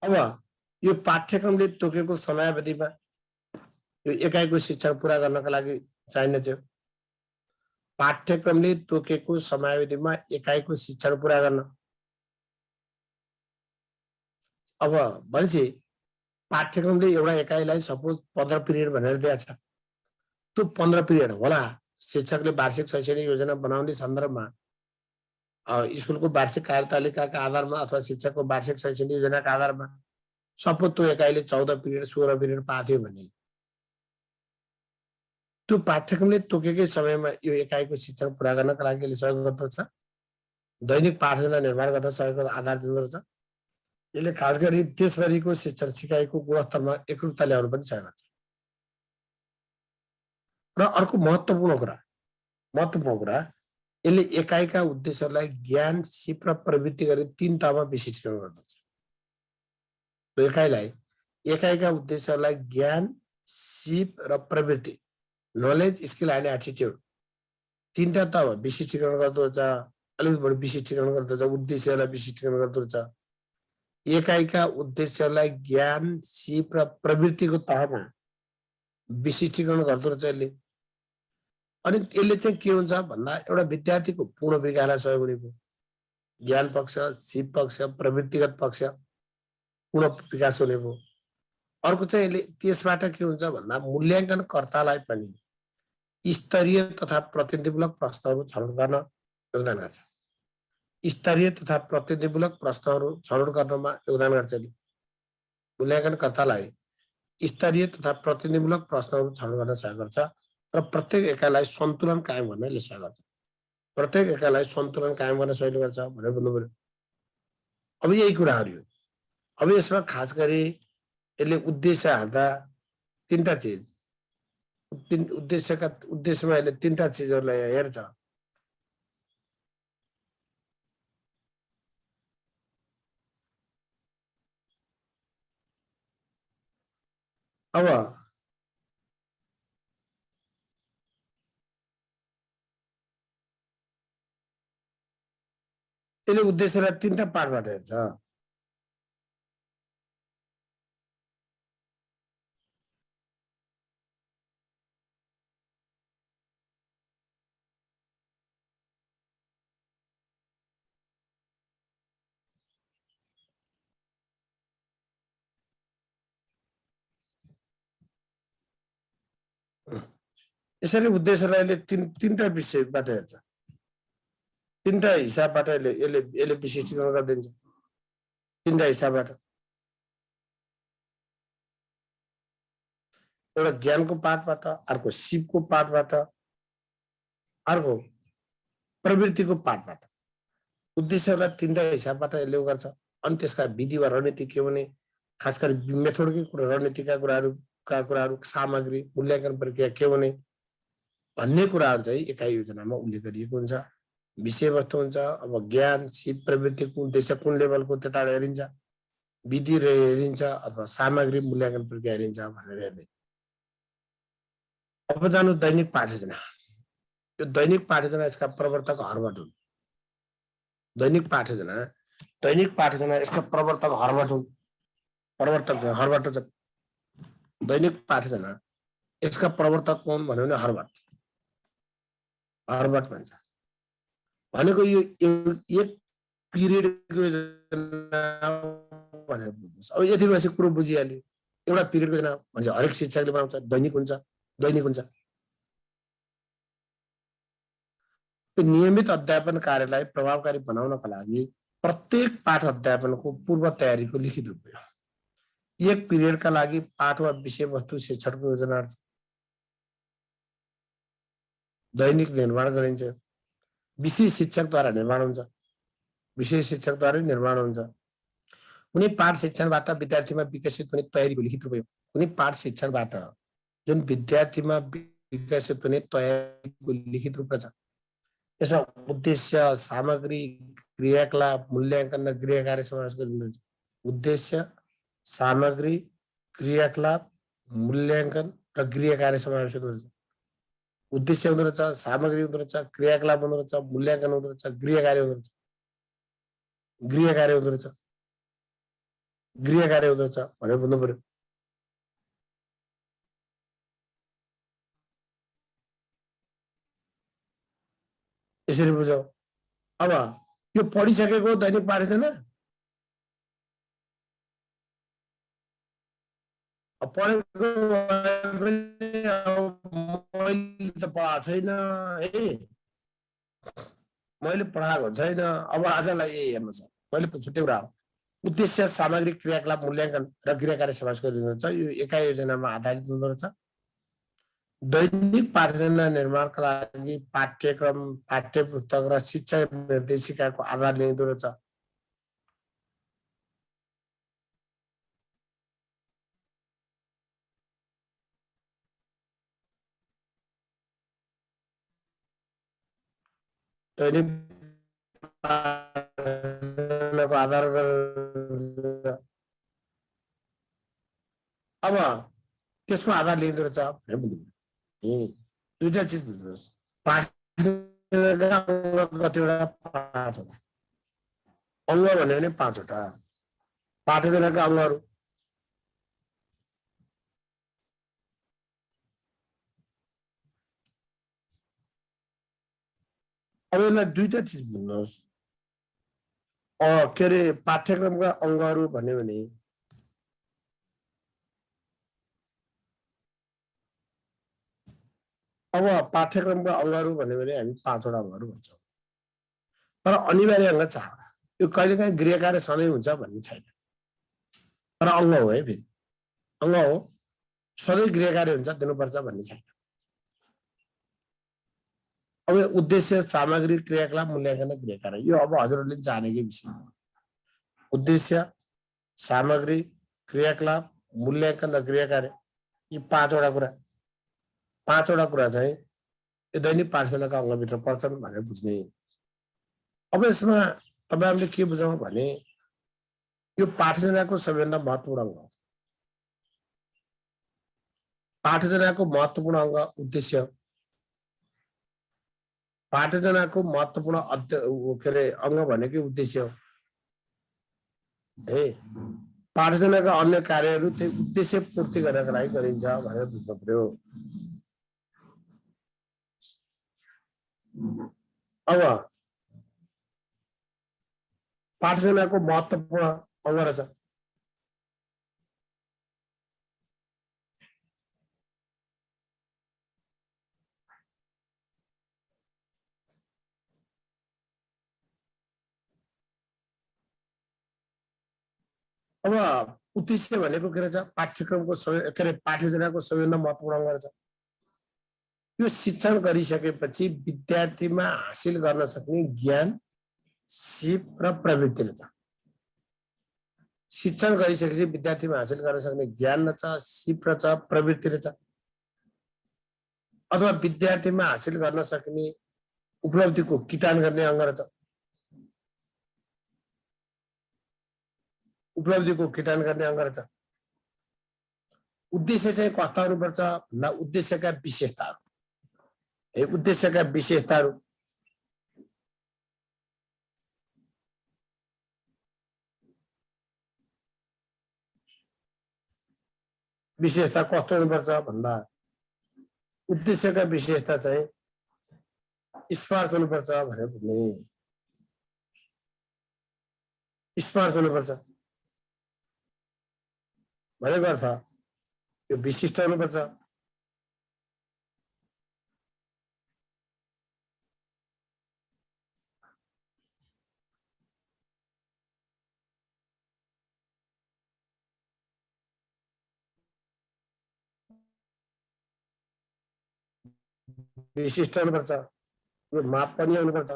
अब यो पाठ्यक्रमले तोकेको समयावधिमा यो एकाइको शिक्षण पुरा गर्नका लागि चाहिनेछ। पाठ्यक्रमले तोकेको समयावधिमा एकाइको शिक्षण पुरा गर्न। अब भनेपछि पाठ्यक्रमले एउटा एकाइलाई सपोज 15 पिरियड भनेर दिएछ। त्यो 15 पिरियड होला। शिक्षकले वार्षिक शैक्षणिक योजना बनाउने सन्दर्भमा स्कुलको वार्षिक कार्यतालिकाका आधारमा अथवा शिक्षकको वार्षिक शैक्षणिक योजनाका आधारमा सपोज त्यो एकाइले 14 पिरियड 16 पिरियड पाथ्यो भने त्यो पाठ्यक्रमले तोकेकै समयमा यो एकाइको शिक्षण पुरा गर्नका लागि सहयोग गर्दछ। दैनिक पाठयोजना निर्माण गर्न सहयोग आधार दिँदो रहेछ। यसले खास गरी देशभरिको शिक्षण सिकाइको गुणस्तरमा एकरूपता ल्याउन पनि सहयोग गर्छ। र अर्को महत्त्वपूर्ण कुरा यसले एकाइका उद्देश्यहरूलाई ज्ञान, सिप र प्रवृत्ति गरी 3 तहमा विशिष्टीकरण गर्दछ। एकाइका उद्देश्यहरूलाई ज्ञान, सिप र प्रवृत्ति, नलेज, स्किल एन्ड एटिट्युड 3टा तहमा विशिष्टीकरण गर्दो रहेछ। अलिक बढी विशिष्टीकरण गर्दो रहेछ। उद्देश्यलाई विशिष्टीकरण गर्दो रहेछ। एकाइका उद्देश्यलाई ज्ञान, सिप र प्रवृत्तिको तहमा विशिष्टीकरण गर्दो रहेछ यसले। अनि यसले चाहिँ के हुन्छ भन्दा एउटा विद्यार्थीको पूर्ण विकासलाई सहयोग हुने भयो। ज्ञान पक्ष, सिप पक्ष, प्रवृत्तिगत पक्ष पूर्ण विकास हुने भयो। अर्को चाहिँ यसले त्यसबाट के हुन्छ भन्दा मूल्याङ्कनकर्तालाई पनि स्तरीय तथा प्रतिनिधिमूलक प्रश्नहरू छनौट गर्न योगदान गर्छ। स्तरीय तथा प्रतिनिधिमूलक प्रश्नहरू छनौट गर्नमा योगदान गर्छ। मूल्याङ्कनकर्तालाई स्तरीय तथा प्रतिनिधिमूलक प्रश्नहरू छनौट गर्न सहयोग गर्छ र प्रत्येक एकाइलाई सन्तुलन कायम गर्न यसले सहयोग गर्छ। प्रत्येक एकाइलाई सन्तुलन कायम गर्न सहयोग गर्छ भनेर भन्नु पर्यो। अब यही कुराहरू हो। अब यसमा खास गरी यसले उद्देश्य हाल्दा तीनटा चिज उद्देश्यमा यसले तीनटा चिजहरूलाई हेर्छ। अब यसले उद्देश्यलाई तीनटा पार्टबाट हेर्छ। यसरी उद्देश्यलाई यसले तीनटा विषयबाट हेर्छ। तीनटा हिसाबबाट यसले विशिष्टीकरण गरिदिन्छ। तीनटा हिसाबबाट एउटा ज्ञानको पाठबाट, अर्को सिपको पाठबाट, अर्को प्रवृत्तिको पाठबाट उद्देश्यलाई तीनटा हिसाबबाट यसले गर्छ। अनि त्यसका विधि वा रणनीति के भने खास गरी मेथडकै कुरा, रणनीतिका कुराहरू, सामग्री, मूल्याङ्कन प्रक्रिया के भने भन्ने कुराहरू चाहिँ एकाइ योजनामा उल्लेख गरिएको हुन्छ। विषयवस्तु हुन्छ। अब ज्ञान, सिप, प्रवृत्तिको उद्देश्य कुन लेभलको त्यता हेरिन्छ, विधि हेरिन्छ अथवा सामग्री, मूल्याङ्कन प्रक्रिया हेरिन्छ भनेर हेर्ने। अब जानु दैनिक पाठयोजना। यो दैनिक पाठयोजना यसका प्रवर्तक हर्बर्ट हुन्। दैनिक पाठयोजना यसका प्रवर्तक हर्बर्ट हुन्। हर्बर्ट छ। दैनिक पाठयोजना यसका प्रवर्तक कौन भन्यो भने हर्बर्ट भन्छ। भनेको यो एक पिरियडको योजना भनेर बुझ्नुहोस्। अब यति बेसी कुरो बुझिहाल्यो। एउटा पिरियडको योजना भन्छ हरेक शिक्षकले बनाउँछ, दैनिक हुन्छ। नियमित अध्यापन कार्यलाई प्रभावकारी बनाउनका लागि प्रत्येक पाठ अध्यापनको पूर्व तयारीको लिखित रूप हो। एक पिरियडका लागि पाठ वा विषयवस्तु शिक्षणको योजना दैनिक निर्माण गरिन्छ। विषय शिक्षकद्वारा निर्माण हुन्छ। कुनै पाठ शिक्षणबाट विद्यार्थीमा विकसित हुने तयारीको लिखित रूप हो। कुनै पाठ शिक्षणबाट जुन विद्यार्थीमा विकसित हुने तयारीको लिखित रूप छ। यसमा उद्देश्य, सामग्री, क्रियाकलाप, मूल्याङ्कन र गृह कार्य समावेश गरिन्छ। उद्देश्य, सामग्री, क्रियाकलाप, मूल्याङ्कन र गृह कार्य समावेश हुन्छ। उद्देश्य हुँदो रहेछ, सामग्री हुँदो रहेछ, क्रियाकलाप हुँदो रहेछ, मूल्याङ्कन हुँदो रहेछ, गृह कार्य हुँदो रहेछ भनेर बुझ्नु पर्यो। यसरी बुझौँ। अब यो पढिसकेको दैनिक पाठयोजना पढेको मैले त पढाएको छैन है, मैले पढाएको छैन। अब आजलाई यही हेर्नु छ। मैले त छुट्टै कुरा हो। उद्देश्य, सामग्री, क्रियाकलाप, मूल्याङ्कन र गृह कार्य समावेश गरिन्छ। यो एकाइ योजनामा आधारित हुँदो रहेछ। दैनिक पाठयोजना निर्माणका लागि पाठ्यक्रम, पाठ्यपुस्तक र शिक्षा निर्देशिकाको आधार लिँदो रहेछ। दैनिक पाठयोजनाको आधार गरेर अब त्यसको आधार लिँदो रहेछ। दुईटा चिज बुझ्नुहोस्। पाठयोजना कतिवटा? 5वटा अङ्ग भन्यो भने 5वटा पाठयोजनाका अङ्गहरू। अब यसलाई दुईटा चिज बुझ्नुहोस्। के अरे पाठ्यक्रमका अङ्गहरू भन्यो भने अब पाठ्यक्रमका अङ्गहरू भन्यो भने हामी 5 वटा अङ्गहरू भन्छौँ, तर अनिवार्य अङ्ग 4 वटा। यो कहिलेकाहीँ गृह कार्य सधैँ हुन्छ भन्ने छैन, तर अङ्ग हो है, फेरि अङ्ग हो, सधैँ गृह कार्य हुन्छ दिनुपर्छ भन्ने छैन। अब उद्देश्य, सामग्री, क्रियाकलाप, मूल्याङ्कन, गृह कार्य, यो अब हजुरहरूले जानेकै विषय हो। उद्देश्य, सामग्री, क्रियाकलाप, मूल्याङ्कन र गृह कार्य, यी 5 वटा कुरा, 5 वटा कुरा चाहिँ यो दैनिक पाठशालाका अङ्गभित्र पर्छन् भनेर बुझ्ने। अब यसमा तपाईँहरूले के बुझौँ भने यो पाठशालाको सबैभन्दा महत्त्वपूर्ण अङ्ग हो। पाठशालाको महत्त्वपूर्ण अङ्ग उद्देश्य, पाठशालाको महत्त्वपूर्ण के अरे अङ्ग भनेकै उद्देश्य हो। पाठशालाका अन्य कार्यहरू चाहिँ उद्देश्य पूर्ति गर्नका लागि गरिन्छ भनेर बुझ्नु पर्यो। अब पाठशालाको महत्त्वपूर्ण अङ्ग रहेछ अब उद्देश्य भनेको के रहेछ, पाठ्यक्रमको के अरे पाठ्ययोजनाको सबैभन्दा महत्त्वपूर्ण अङ्ग रहेछ। यो शिक्षण गरिसकेपछि विद्यार्थीमा हासिल गर्न सक्ने ज्ञान, सिप र प्रवृत्ति रहेछ। शिक्षण गरिसकेपछि विद्यार्थीमा हासिल गर्न सक्ने ज्ञान रहेछ, सिप रहेछ, प्रवृत्ति रहेछ, अथवा विद्यार्थीमा हासिल गर्न सक्ने उपलब्धिको किटान गर्ने अङ्ग रहेछ। उपलब्धिको किटान गर्ने अङ्ग रहेछ। उद्देश्य चाहिँ कस्ता हुनुपर्छ भन्दा उद्देश्यका विशेषताहरू, उद्देश्यका विशेषताहरू विशेषता कस्तो हुनुपर्छ भन्दा उद्देश्यका विशेषता चाहिँ स्पर्श हुनुपर्छ भनेर भन्ने। स्पर्श हुनुपर्छ भनेको अर्थ यो विशिष्ट हुनुपर्छ। विशिष्ट हुनुपर्छ, यो माप पनि हुनुपर्छ।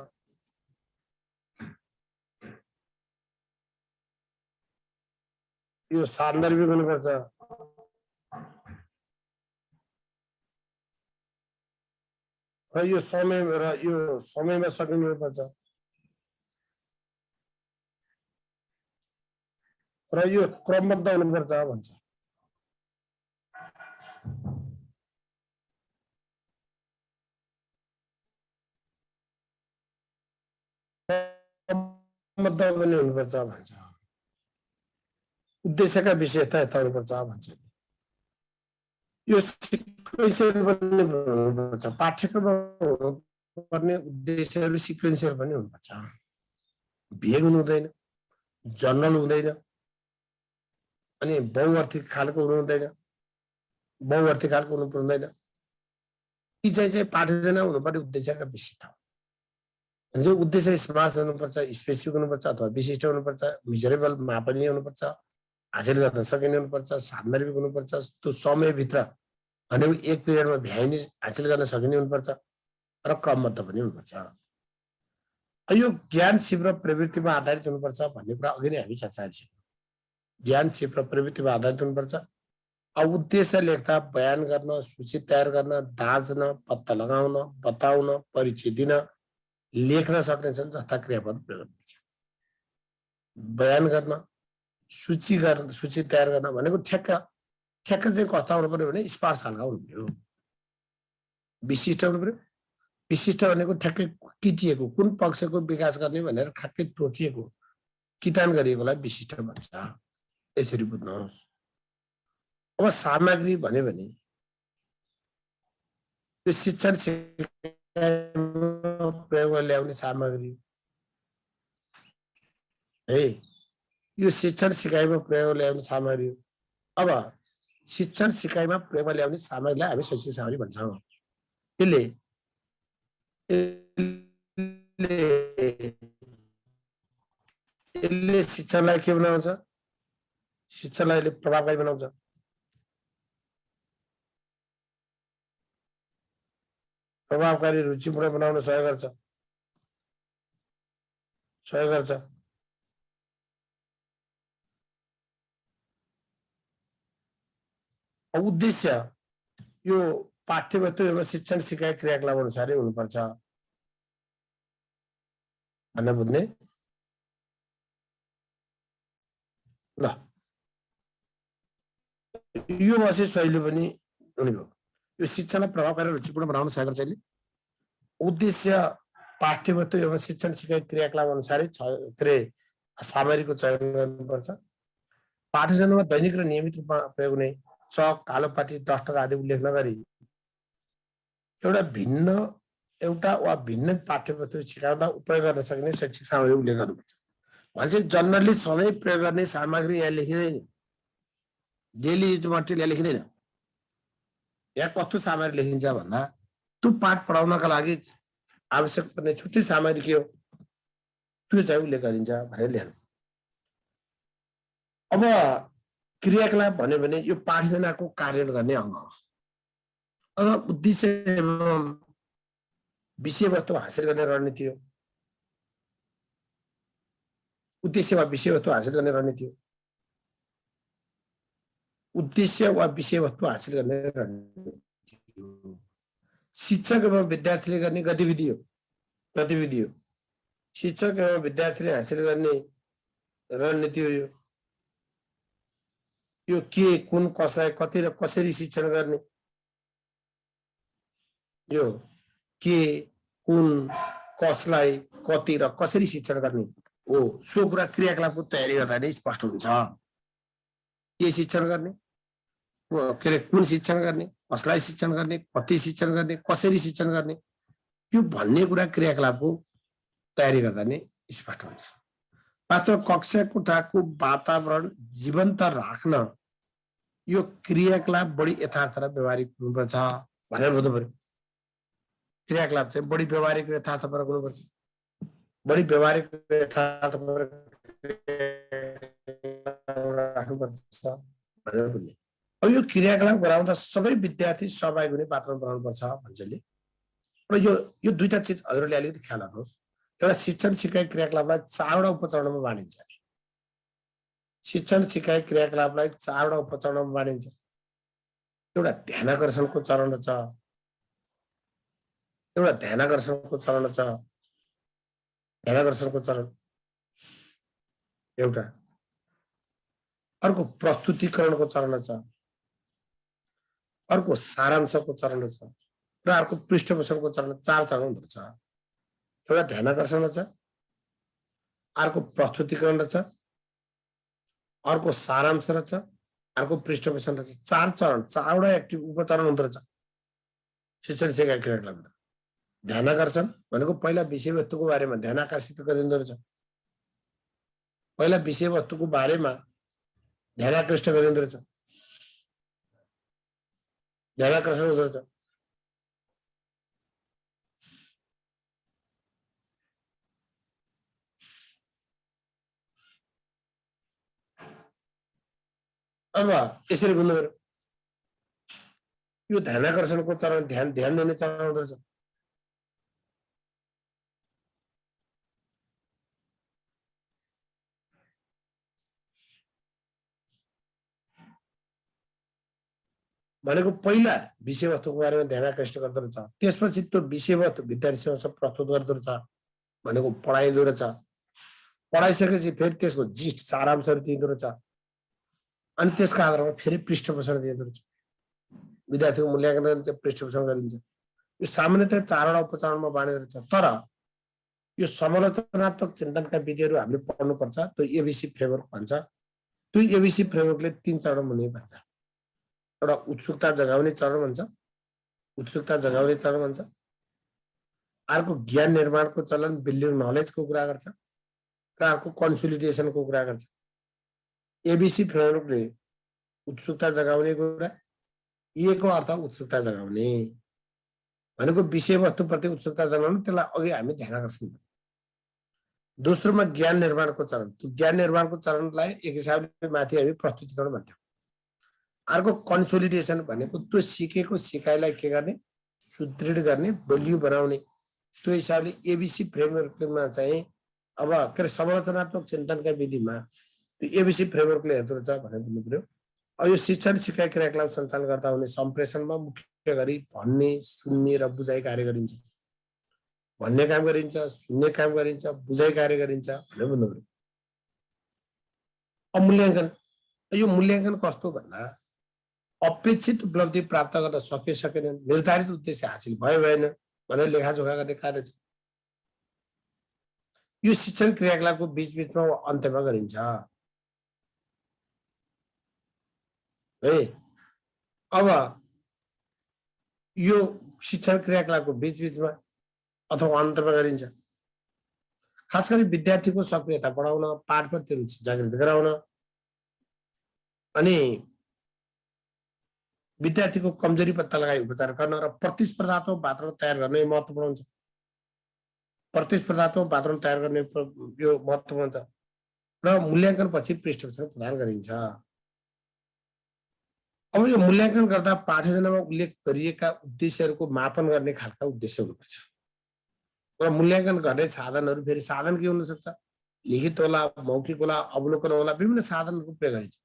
यो सान्दर्भिक हुनुपर्छ। र यो समयमा सकिनु हुनुपर्छ। र यो क्रमबद्ध हुनुपर्छ भन्छ। क्रमबद्ध पनि हुनुपर्छ भन्छ। उद्देश्यका विशेषता यता हुनुपर्छ भन्छ। यो सिक्वेन्सियल पनि हुनुपर्छ। पाठ्यक्रममा हुनुपर्ने उद्देश्यहरू सिक्वेन्सियल पनि हुनुपर्छ। भेग हुनु हुँदैन, जनरल हुँदैन, अनि बहुअर्थी खालको हुनु हुँदैन, बहुअर्थी खालको हुनु पर्दैन। यी चाहिँ पाठ्ययोजना हुनुपर्ने उद्देश्यका विशेषता हो। जो उद्देश्य स्मार्ट हुनुपर्छ, स्पेसिफिक हुनुपर्छ अथवा विशिष्ट हुनुपर्छ, मेजरेबल मापनीय हुनुपर्छ, हासिल गर्न सकिने हुनुपर्छ, सान्दर्भिक हुनुपर्छ, त्यो समयभित्र भनेको एक पिरियडमा भ्याइने हासिल गर्न सकिने हुनुपर्छ र क्रमबद्ध पनि हुनुपर्छ। यो ज्ञान, सिप र प्रवृत्तिमा आधारित हुनुपर्छ भन्ने कुरा अघि नै हामी चर्चा गरिसक्यौँ। ज्ञान, सिप र प्रवृत्तिमा आधारित हुनुपर्छ। अब उद्देश्य लेख्दा बयान गर्न, सूची तयार गर्न, दाँच्न, पत्ता लगाउन, बताउन, परिचय दिन, लेख्न सक्ने छन् जस्ता क्रियापद प्रयोग गर्नुपर्छ। बयान गर्न, सूची तयार गर्न भनेको ठ्याक्क चाहिँ कस्ता हुनु पर्यो भने स्पार्स खालका हुनु पर्यो। विशिष्ट हुनु पर्यो। विशिष्ट भनेको ठ्याक्कै किटिएको, कुन पक्षको विकास गर्ने भनेर ठ्याक्कै तोकिएको, किटान गरिएकोलाई विशिष्ट भन्छ। यसरी बुझ्नुहोस्। अब सामग्री भन्यो भने यो शिक्षण प्रयोगमा ल्याउने सामग्री है, यो शिक्षण सिकाइमा प्रयोग ल्याउने सामग्री। अब शिक्षण सिकाइमा प्रयोगमा ल्याउने सामग्रीलाई हामी शैक्षिक सामग्री भन्छौँ। यसले यसले यसले शिक्षणलाई के बनाउँछ? शिक्षणलाई यसले प्रभावकारी बनाउँछ। प्रभावकारी रुचिपूर्ण बनाउन सहयोग गर्छ। सहयोग गर्छ। उद्देश्य यो पाठ्यवस्तु एवं शिक्षण सिकाइ क्रियाकलाप अनुसारै हुनुपर्छ भन्ने बुझ्ने। ल यो बसे शैली पनि हुने भयो। यो शिक्षालाई प्रभावकारी रुचिपूर्ण बनाउन सहयोग गर्छ। यसले उद्देश्य पाठ्यवस्तु एवं शिक्षण सिकाइ क्रियाकलाप अनुसारै सामग्रीको चयन गर्नुपर्छ। पाठ्यजनामा दैनिक र नियमित रूपमा प्रयोग हुने चक, कालो पाटी, डस्टर आदि उल्लेख नगरी एउटा वा भिन्न पाठ्यवस्तु सिकाउँदा उपयोग गर्न सक्ने शैक्षिक सामग्री उल्लेख गर्नुपर्छ। भनेपछि जनरली सधैँ प्रयोग गर्ने सामग्री यहाँ लेखिँदैन। डेली युज मटेरियल यहाँ लेखिँदैन। यहाँ कस्तो सामग्री लेखिन्छ भन्दा त्यो पाठ पढाउनका लागि आवश्यक पर्ने छुट्टै सामग्री के हो त्यो चाहिँ उल्लेख गरिन्छ भनेर लेख्नु। अब क्रियाकलाप भन्यो भने यो पाठजनाको कार्यान्वयन गर्ने अङ्ग हो। अब उद्देश्य एवं विषयवस्तु हासिल गर्ने रणनीति हो। उद्देश्य वा विषयवस्तु हासिल गर्ने रणनीति हो। उद्देश्य वा विषयवस्तु हासिल गर्ने रणनीति हो। शिक्षक एवं विद्यार्थीले गर्ने गतिविधि हो। गतिविधि हो। शिक्षक एवं विद्यार्थीले हासिल गर्ने रणनीति हो। यो के, कुन, कसलाई, कति र कसरी शिक्षण गर्ने, यो के, कुन, कसलाई, कति र कसरी शिक्षण गर्ने हो। सो कुरा क्रियाकलापको तयारी गर्दा नै स्पष्ट हुन्छ। के शिक्षण गर्ने, के अरे कुन शिक्षण गर्ने, कसलाई शिक्षण गर्ने, कति शिक्षण गर्ने, कसरी शिक्षण गर्ने, यो भन्ने कुरा क्रियाकलापको तयारी गर्दा नै स्पष्ट हुन्छ। पाँचौं, कक्षा कोठाको वातावरण जीवन्त राख्न यो क्रियाकलाप बढी यथार्थ र व्यवहारिक हुनुपर्छ भनेर बुझ्नु पर्यो। क्रियाकलाप चाहिँ बढी व्यवहारिक र यथार्थपरक हुनुपर्छ। बढी व्यवहारिक र यथार्थपरक राख्नुपर्छ भनेर बुझ्ने। अब यो क्रियाकलाप गराउँदा सबै विद्यार्थी सहभागी हुने वातावरण बनाउनुपर्छ भन्छले। र यो दुईटा चिज हजुरले अलिकति ख्याल राख्नुहोस्। एउटा शिक्षण सिकाइ क्रियाकलापलाई 4वटा उपचरणमा बाँडिन्छ। शिक्षण सिकाइ क्रियाकलापलाई 4वटा उपचरणमा बाँडिन्छ। एउटा ध्यानाकर्षणको चरण छ, एउटा ध्यानाकर्षणको चरण छ, ध्यानाकर्षणको चरण एउटा, अर्को प्रस्तुतिकरणको चरण छ, अर्को सारांशको चरण छ र अर्को पृष्ठपोषणको चरण। 4 चरण हुन्छ। एउटा ध्यानाकर्षण छ, अर्को प्रस्तुतिकरण छ, अर्को सारांश छ, अर्को पृष्ठपोषण छ। 4 चरण, 4वटा एक्टिभ उपचरण हुँदो रहेछ शिक्षण सिकाइ क्रियाकलापमा। ध्यानाकर्षण भनेको पहिला विषयवस्तुको बारेमा ध्यान आकर्षित गरिँदो रहेछ। पहिला विषयवस्तुको बारेमा ध्यान आकृष्ट गरिँदो रहेछ। ध्यानाकर्षण हुँदो रहेछ। अब यसरी बुझ्नु पर्यो। यो ध्यानाकर्षणको चरण ध्यान दिने चरण हुँदो रहेछ। भनेको पहिला विषयवस्तुको बारेमा ध्यान आकृष्ट गर्दो रहेछ, त्यसपछि त्यो विषयवस्तु विद्यार्थीसँग प्रस्तुत गर्दो रहेछ, भनेको पढाइदो रहेछ। पढाइसकेपछि फेरि त्यसको जिस्ट सारांशहरू दिँदो रहेछ। अनि त्यसका आधारमा फेरि पृष्ठपोषण दिँदो रहेछ। विद्यार्थीको मूल्याङ्कन चाहिँ पृष्ठपोषण गरिन्छ। यो सामान्यतया 4वटा उपचरणमा बाँडेको रहेछ। तर यो समालोचनात्मक चिन्तनका विधिहरू हामीले पढ्नुपर्छ। त्यो एबीसी फ्रेमवर्क भन्छ। त्यो एबीसी फ्रेमवर्कले 3 चरण हुने भन्छ। एउटा उत्सुकता जगाउने चरण भन्छ, उत्सुकता जगाउने चरण भन्छ। अर्को ज्ञान निर्माणको चलन, बिल्डिङ नलेजको कुरा गर्छ, र अर्को कन्सोलिडेसनको कुरा गर्छ। एबीसी फ्रेमवर्कले उत्सुकता जगाउने कुरा, ए को अर्थ उत्सुकता जगाउने, भनेको विषयवस्तुप्रति उत्सुकता जनाउनु, त्यसलाई अघि हामी ध्यान आकर्षण। दोस्रोमा ज्ञान निर्माणको चरण, त्यो ज्ञान निर्माणको चरणलाई एक हिसाबले माथि हामी प्रस्तुतिकरण भन्छौँ। अर्को कन्सोलिडेसन भनेको त्यो सिकेको सिकाइलाई के गर्ने, सुदृढ गर्ने, बलियो बनाउने। त्यो हिसाबले एबीसी फ्रेमवर्कमा चाहिँ अब के अरे संरचनात्मक चिन्तनका विधिमा त्यो एबीसी फ्रेमवर्कले हेर्दो रहेछ भनेर भन्नु पर्यो। अब यो शिक्षण सिकाइ क्रियाकलाप सञ्चालन गर्दा हुने सम्प्रेषणमा मुख्य गरी भन्ने, सुन्ने र बुझाइ कार्य गरिन्छ। भन्ने काम गरिन्छ, सुन्ने काम गरिन्छ, बुझाइ कार्य गरिन्छ भनेर भन्नु पर्यो। अब मूल्याङ्कन, यो मूल्याङ्कन कस्तो भन्दा अपेक्षित उपलब्धि प्राप्त गर्न सके सकेन, निर्धारित उद्देश्य हासिल भयो भएन भनेर लेखाजोखा गर्ने कार्य छ। यो शिक्षण क्रियाकलापको बीचबीचमा अन्त्यमा गरिन्छ है। अब यो शिक्षण क्रियाकलापको बीचबीचमा अथवा अन्तमा गरिन्छ। खास गरी विद्यार्थीको सक्रियता बढाउन, पाठप्रति रुचि जागृत गराउन अनि विद्यार्थीको कमजोरी पत्ता लगाई उपचार गर्न र प्रतिस्पर्धात्मक वातावरण तयार गर्ने महत्त्वपूर्ण हुन्छ। प्रतिस्पर्धात्मक वातावरण तयार गर्ने यो महत्त्वपूर्ण छ र मूल्याङ्कन पछि पृष्ठपोषण प्रदान गरिन्छ। अब यो मूल्याङ्कन गर्दा पाठ्ययोजनामा उल्लेख गरिएका उद्देश्यहरूको मापन गर्ने खालका उद्देश्य हुनुपर्छ र मूल्याङ्कन गर्ने साधनहरू फेरि साधन के हुन सक्छ, लिखित होला, मौखिक होला, अवलोकन होला, विभिन्न साधनहरूको प्रयोग गरिन्छ।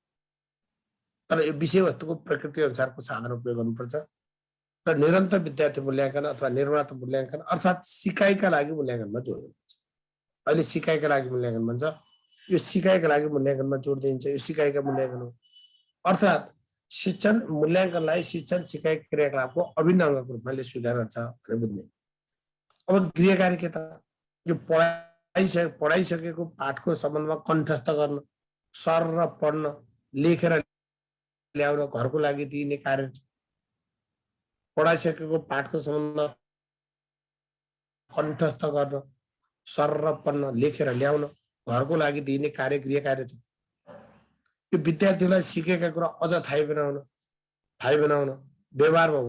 तर यो विषयवस्तुको प्रकृति अनुसारको साधन उपयोग गर्नुपर्छ र निरन्तर विद्यार्थी मूल्याङ्कन अथवा निर्माणात्मक मूल्याङ्कन अर्थात् सिकाइका लागि मूल्याङ्कनमा जोड दिनुपर्छ। अहिले सिकाइका लागि मूल्याङ्कन भन्छ, यो सिकाइका लागि मूल्याङ्कनमा जोड दिइन्छ। यो सिकाइका मूल्याङ्कन हो, अर्थात् शिक्षण मूल्याङ्कनलाई शिक्षण सिकाइ क्रियाकलापको अभिन्न अङ्गको रूपमा स्वीकार गर्छ भनेर बुझ्ने। अब गृह कार्य के त, यो पढाइसकेको पाठको सम्बन्धमा कण्ठस्थ गर्न, सर र पढ्न, लेखेर ल्याउन घरको लागि दिइने कार्य छ। पढाइसकेको पाठको सम्बन्धमा कण्ठस्थ गर्न, सर र पढ्न, लेखेर ल्याउन घरको लागि दिइने कार्य गृह कार्य छ। यो विद्यार्थीलाई सिकेका कुरा अझ थाहै बनाउन, व्यवहारमा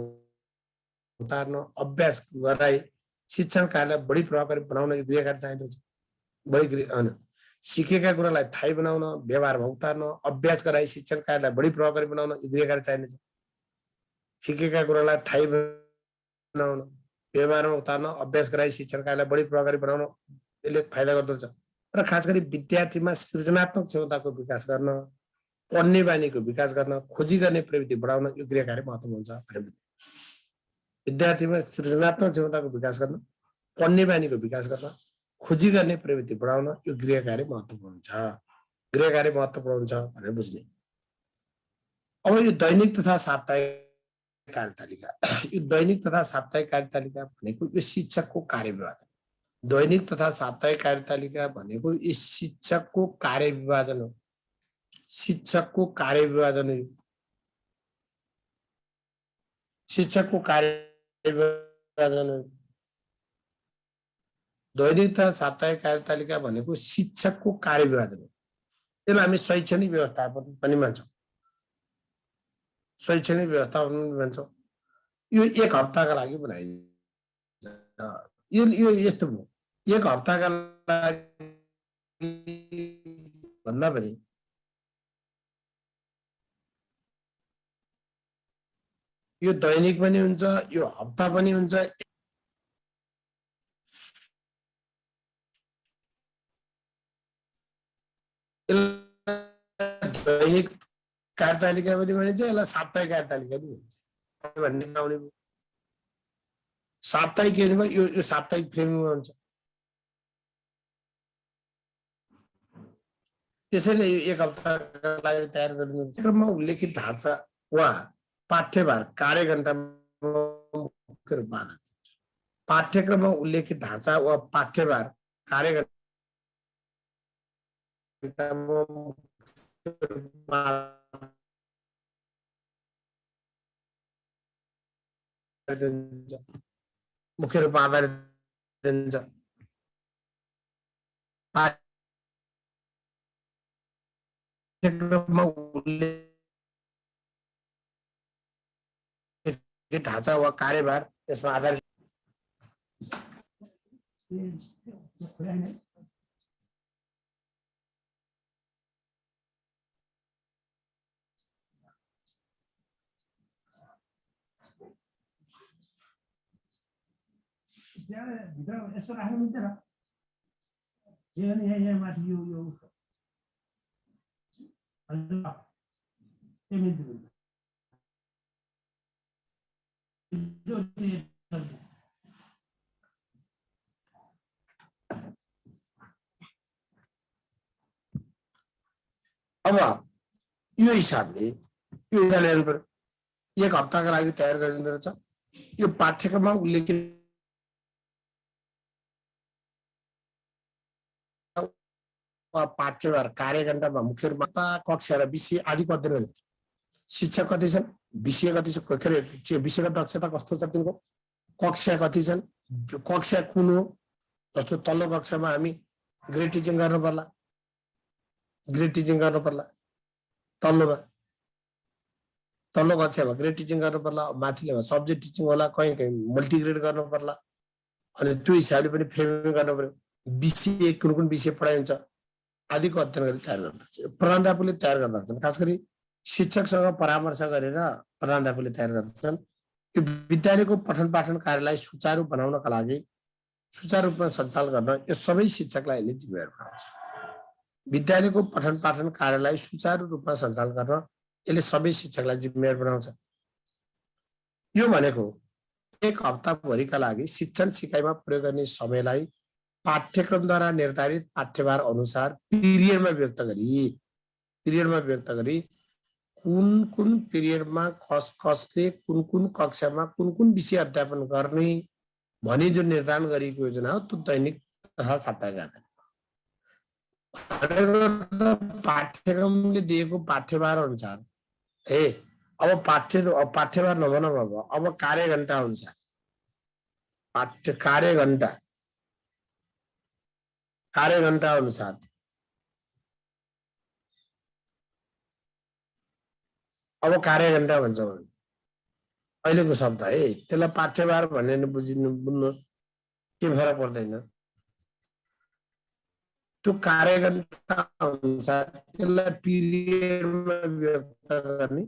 उतार्न, अभ्यास गराई शिक्षण कार्यलाई बढी प्रभावकारी बनाउन यो गृह कार्य चाहिन्छ। सिकेका कुरालाई थाहै बनाउन, व्यवहारमा उतार्न, अभ्यास गराई शिक्षण कार्यलाई बढी प्रभावकारी बनाउन यो गृह कार्य चाहिन्छ। सिकेका कुरालाई थाहै बनाउन, व्यवहारमा उतार्न, अभ्यास गराई शिक्षण कार्यलाई बढी प्रभावकारी बनाउन यसले फाइदा गर्दछ र खास गरी विद्यार्थीमा सृजनात्मक क्षमताको विकास गर्न, पढ्ने बानीको विकास गर्न, खोजी गर्ने प्रवृत्ति बढाउन यो गृह कार्य महत्त्वपूर्ण हुन्छ। विद्यार्थीमा सृजनात्मक क्षमताको विकास गर्न, पढ्ने बानीको विकास गर्न, खोजी गर्ने प्रवृत्ति बढाउन यो गृह कार्य महत्त्वपूर्ण छ। गृह कार्य महत्त्वपूर्ण हुन्छ भनेर बुझ्ने। अब यो दैनिक तथा साप्ताहिक कार्यतालिका, यो दैनिक तथा साप्ताहिक कार्यतालिका भनेको यो शिक्षकको कार्यविभाजन। दैनिक तथा साप्ताहिक कार्यतालिका भनेको यो शिक्षकको कार्यविभाजन हो। शिक्षकको कार्यविभाजन हो। शिक्षकको कार्यविभाजन हो। दैनिक तथा साप्ताहिक कार्यतालिका भनेको शिक्षकको कार्यविभाजन हो। त्यसलाई हामी शैक्षणिक व्यवस्थापन पनि भन्छौँ। शैक्षणिक व्यवस्थापन पनि भन्छौँ। यो एक हप्ताका लागि बनाइन्छ। यो यस्तो भयो, एक हप्ताका लागि भन्दा पनि यो दैनिक पनि हुन्छ, यो हप्ता पनि हुन्छ। दैनिक कार्यतालिका पनि भनिन्छ, यसलाई साप्ताहिक कार्यतालिका पनि भनिन्छ भन्ने आउने। साप्ताहिक के भयो, यो साप्ताहिक फ्रेममा हुन्छ। त्यसैले यो एक हप्ताका लागि तयार गरिन्छ। क्रममा उल्लेखित ढाँचा वा पाठ्यभार कार्यघण्टामा मुख्य रूपमा आधारित हुन्छ। पाठ्यक्रममा उल्लेखित ढाँचा वा पाठ्यभार कार्यघण्टामा मुख्य रूपमा आधारित हुन्छ। पाठ्यक्रममा उल्लेखित ढाँचा वा कार्यभार त्यसमा आधारित भित्र यसो राख्नु मिल्दैन यहाँ माथि यो अब यो हिसाबले यो ल्याउनु पर्यो 1 हप्ताका लागि तयार गरिँदो रहेछ यो पाठ्यक्रममा उल्लेखित पाठ्यभार कार्यघण्टामा मुख्य रूपमा कक्षा र विषय आदिको अध्ययन गरिन्छ शिक्षक कति छन् विषय कति छ विषयगत दक्षता कस्तो छ तिनको कक्षा कति छन् कक्षा कुन हो जस्तो तल्लो कक्षामा हामी ग्रेड टिचिङ गर्नु पर्ला तल्लो कक्षामा ग्रेड टिचिङ गर्नु पर्ला माथिल्लोमा सब्जेक्ट टिचिङ होला कहीँ मल्टिग्रेड गर्नु पर्ला अनि त्यो हिसाबले पनि फ्रेमिङ गर्नु पर्यो विषय कुन विषय पढाइन्छ आदिको अध्ययन गरी तयार गर्दछ प्रधानाध्यापकले तयार गर्दछन् खास गरी शिक्षकसँग परामर्श गरेर प्रधानाध्यापकले तयार गर्दछन् यो विद्यालयको पठन पाठन कार्यलाई सुचारू बनाउनका लागि सुचारू रूपमा सञ्चालन गर्न यो सबै शिक्षकलाई यसले जिम्मेवार बनाउँछ विद्यालयको पठन पाठन कार्यलाई सुचारू रूपमा सञ्चालन गर्न यसले सबै शिक्षकलाई जिम्मेवार बनाउँछ यो भनेको 1 हप्ताभरिका लागि शिक्षण सिकाइमा प्रयोग गर्ने समयलाई पाठ्यक्रमद्वारा निर्धारित पाठ्यभार अनुसार पिरियडमा व्यक्त गरी कुन पिरियडमा कसले कुन कक्षामा कुन विषय अध्यापन गर्ने भनी जुन निर्धारण गरिएको योजना हो त्यो दैनिक तथा साप्ताहिक पाठ्यक्रमले दिएको पाठ्यभार अनुसार अब पाठ्यभार नभनौँ अब कार्यघण्टा अनुसार कार्यघण्टा अनुसार अब कार्यघण्टा भन्छौँ अहिलेको शब्द है त्यसलाई पाठ्यभार भनेर बुझ्नुहोस् के फरक पर्दैन त्यो कार्यघण्टा अनुसार त्यसलाई पिरियडमा व्यक्त गर्ने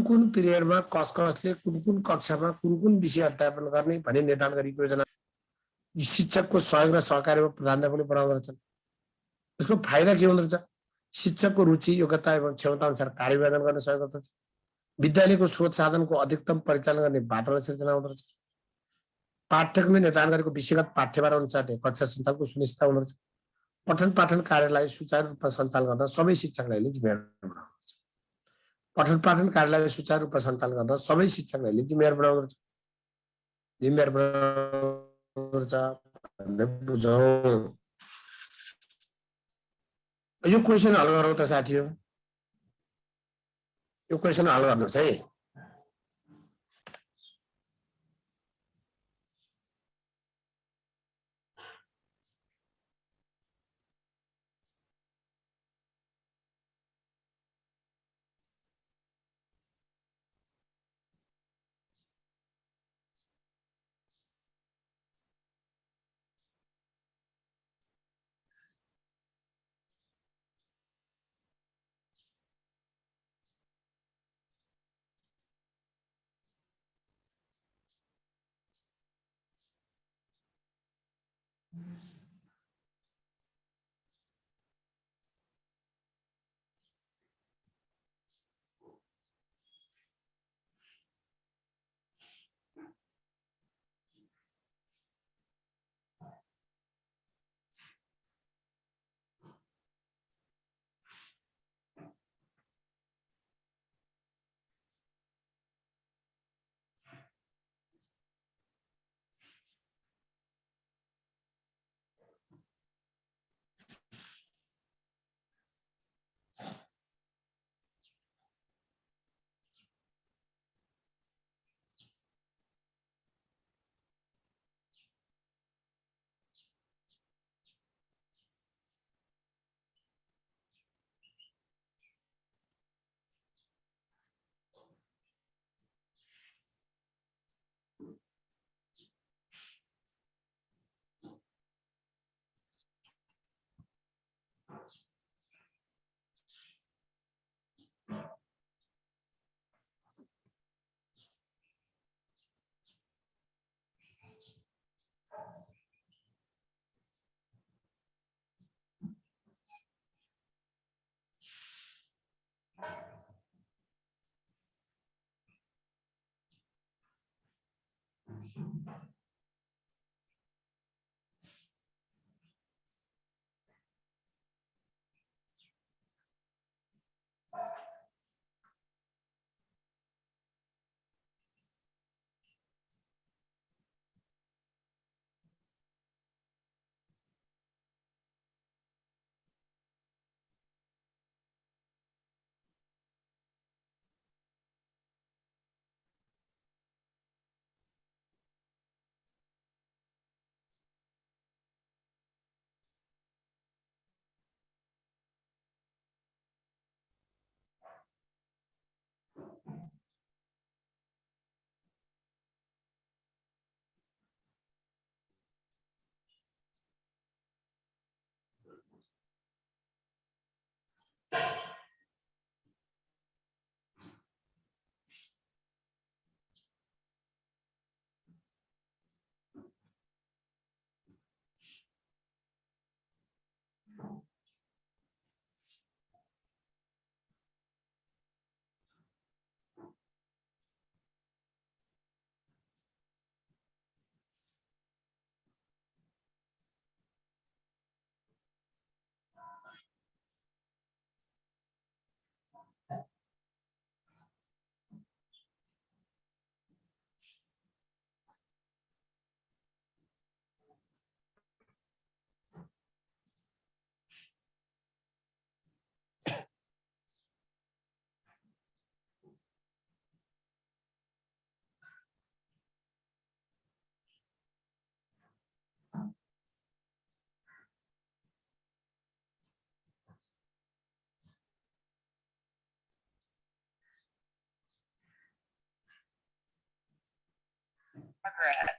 कुन पिरियडमा कसले कुन कक्षामा कुन विषय अध्यापन गर्ने भन्ने निर्धारण गरिएको योजना शिक्षकको सहयोग र सहकार्यमा प्रधानाध्यापकले बनाउँदछन् यसको फाइदा के हुँदो रहेछ शिक्षकको रुचि योग्यता एवं क्षमता अनुसार कार्यवादन गर्न सहयोग गर्दछ विद्यालयको स्रोत साधनको अधिकतम परिचालन गर्ने वातावरण सिर्जना हुँदो रहेछ पाठ्यक्रमले निर्धारण गरेको विषयगत पाठ्यभार अनुसार कक्षा सञ्चालनको सुनिश्चित हुँदो रहेछ पठन पाठन कार्यलाई सुचारू रूपमा सञ्चालन गर्न सबै शिक्षकलाई जिम्मेवार बनाउँदछ पठन पाठन कार्यलाई सुचारू रूपमा सञ्चालन गर्न सबै शिक्षकलाई जिम्मेवार बनाउँदछ यो क्वेसन हल गरौँ त साथी हो यो क्वेसन हल गर्नुहोस् है Margaret.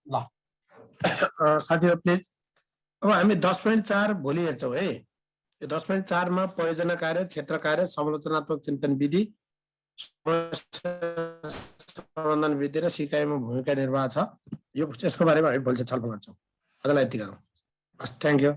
ल साथीहरु प्लिज अब हामी 10.4 भोलि हेर्छौँ है। यो 10.4 मा परियोजना कार्य, क्षेत्र कार्य, समालोचनात्मक चिन्तन विधि, प्रबन्धन विधि र सिकाइमा भूमिका निर्वाह छ। यो यसको बारेमा हामी भोलि छलफल गर्छौँ। अझलाई यति गरौँ। हस्, थ्यांक यू।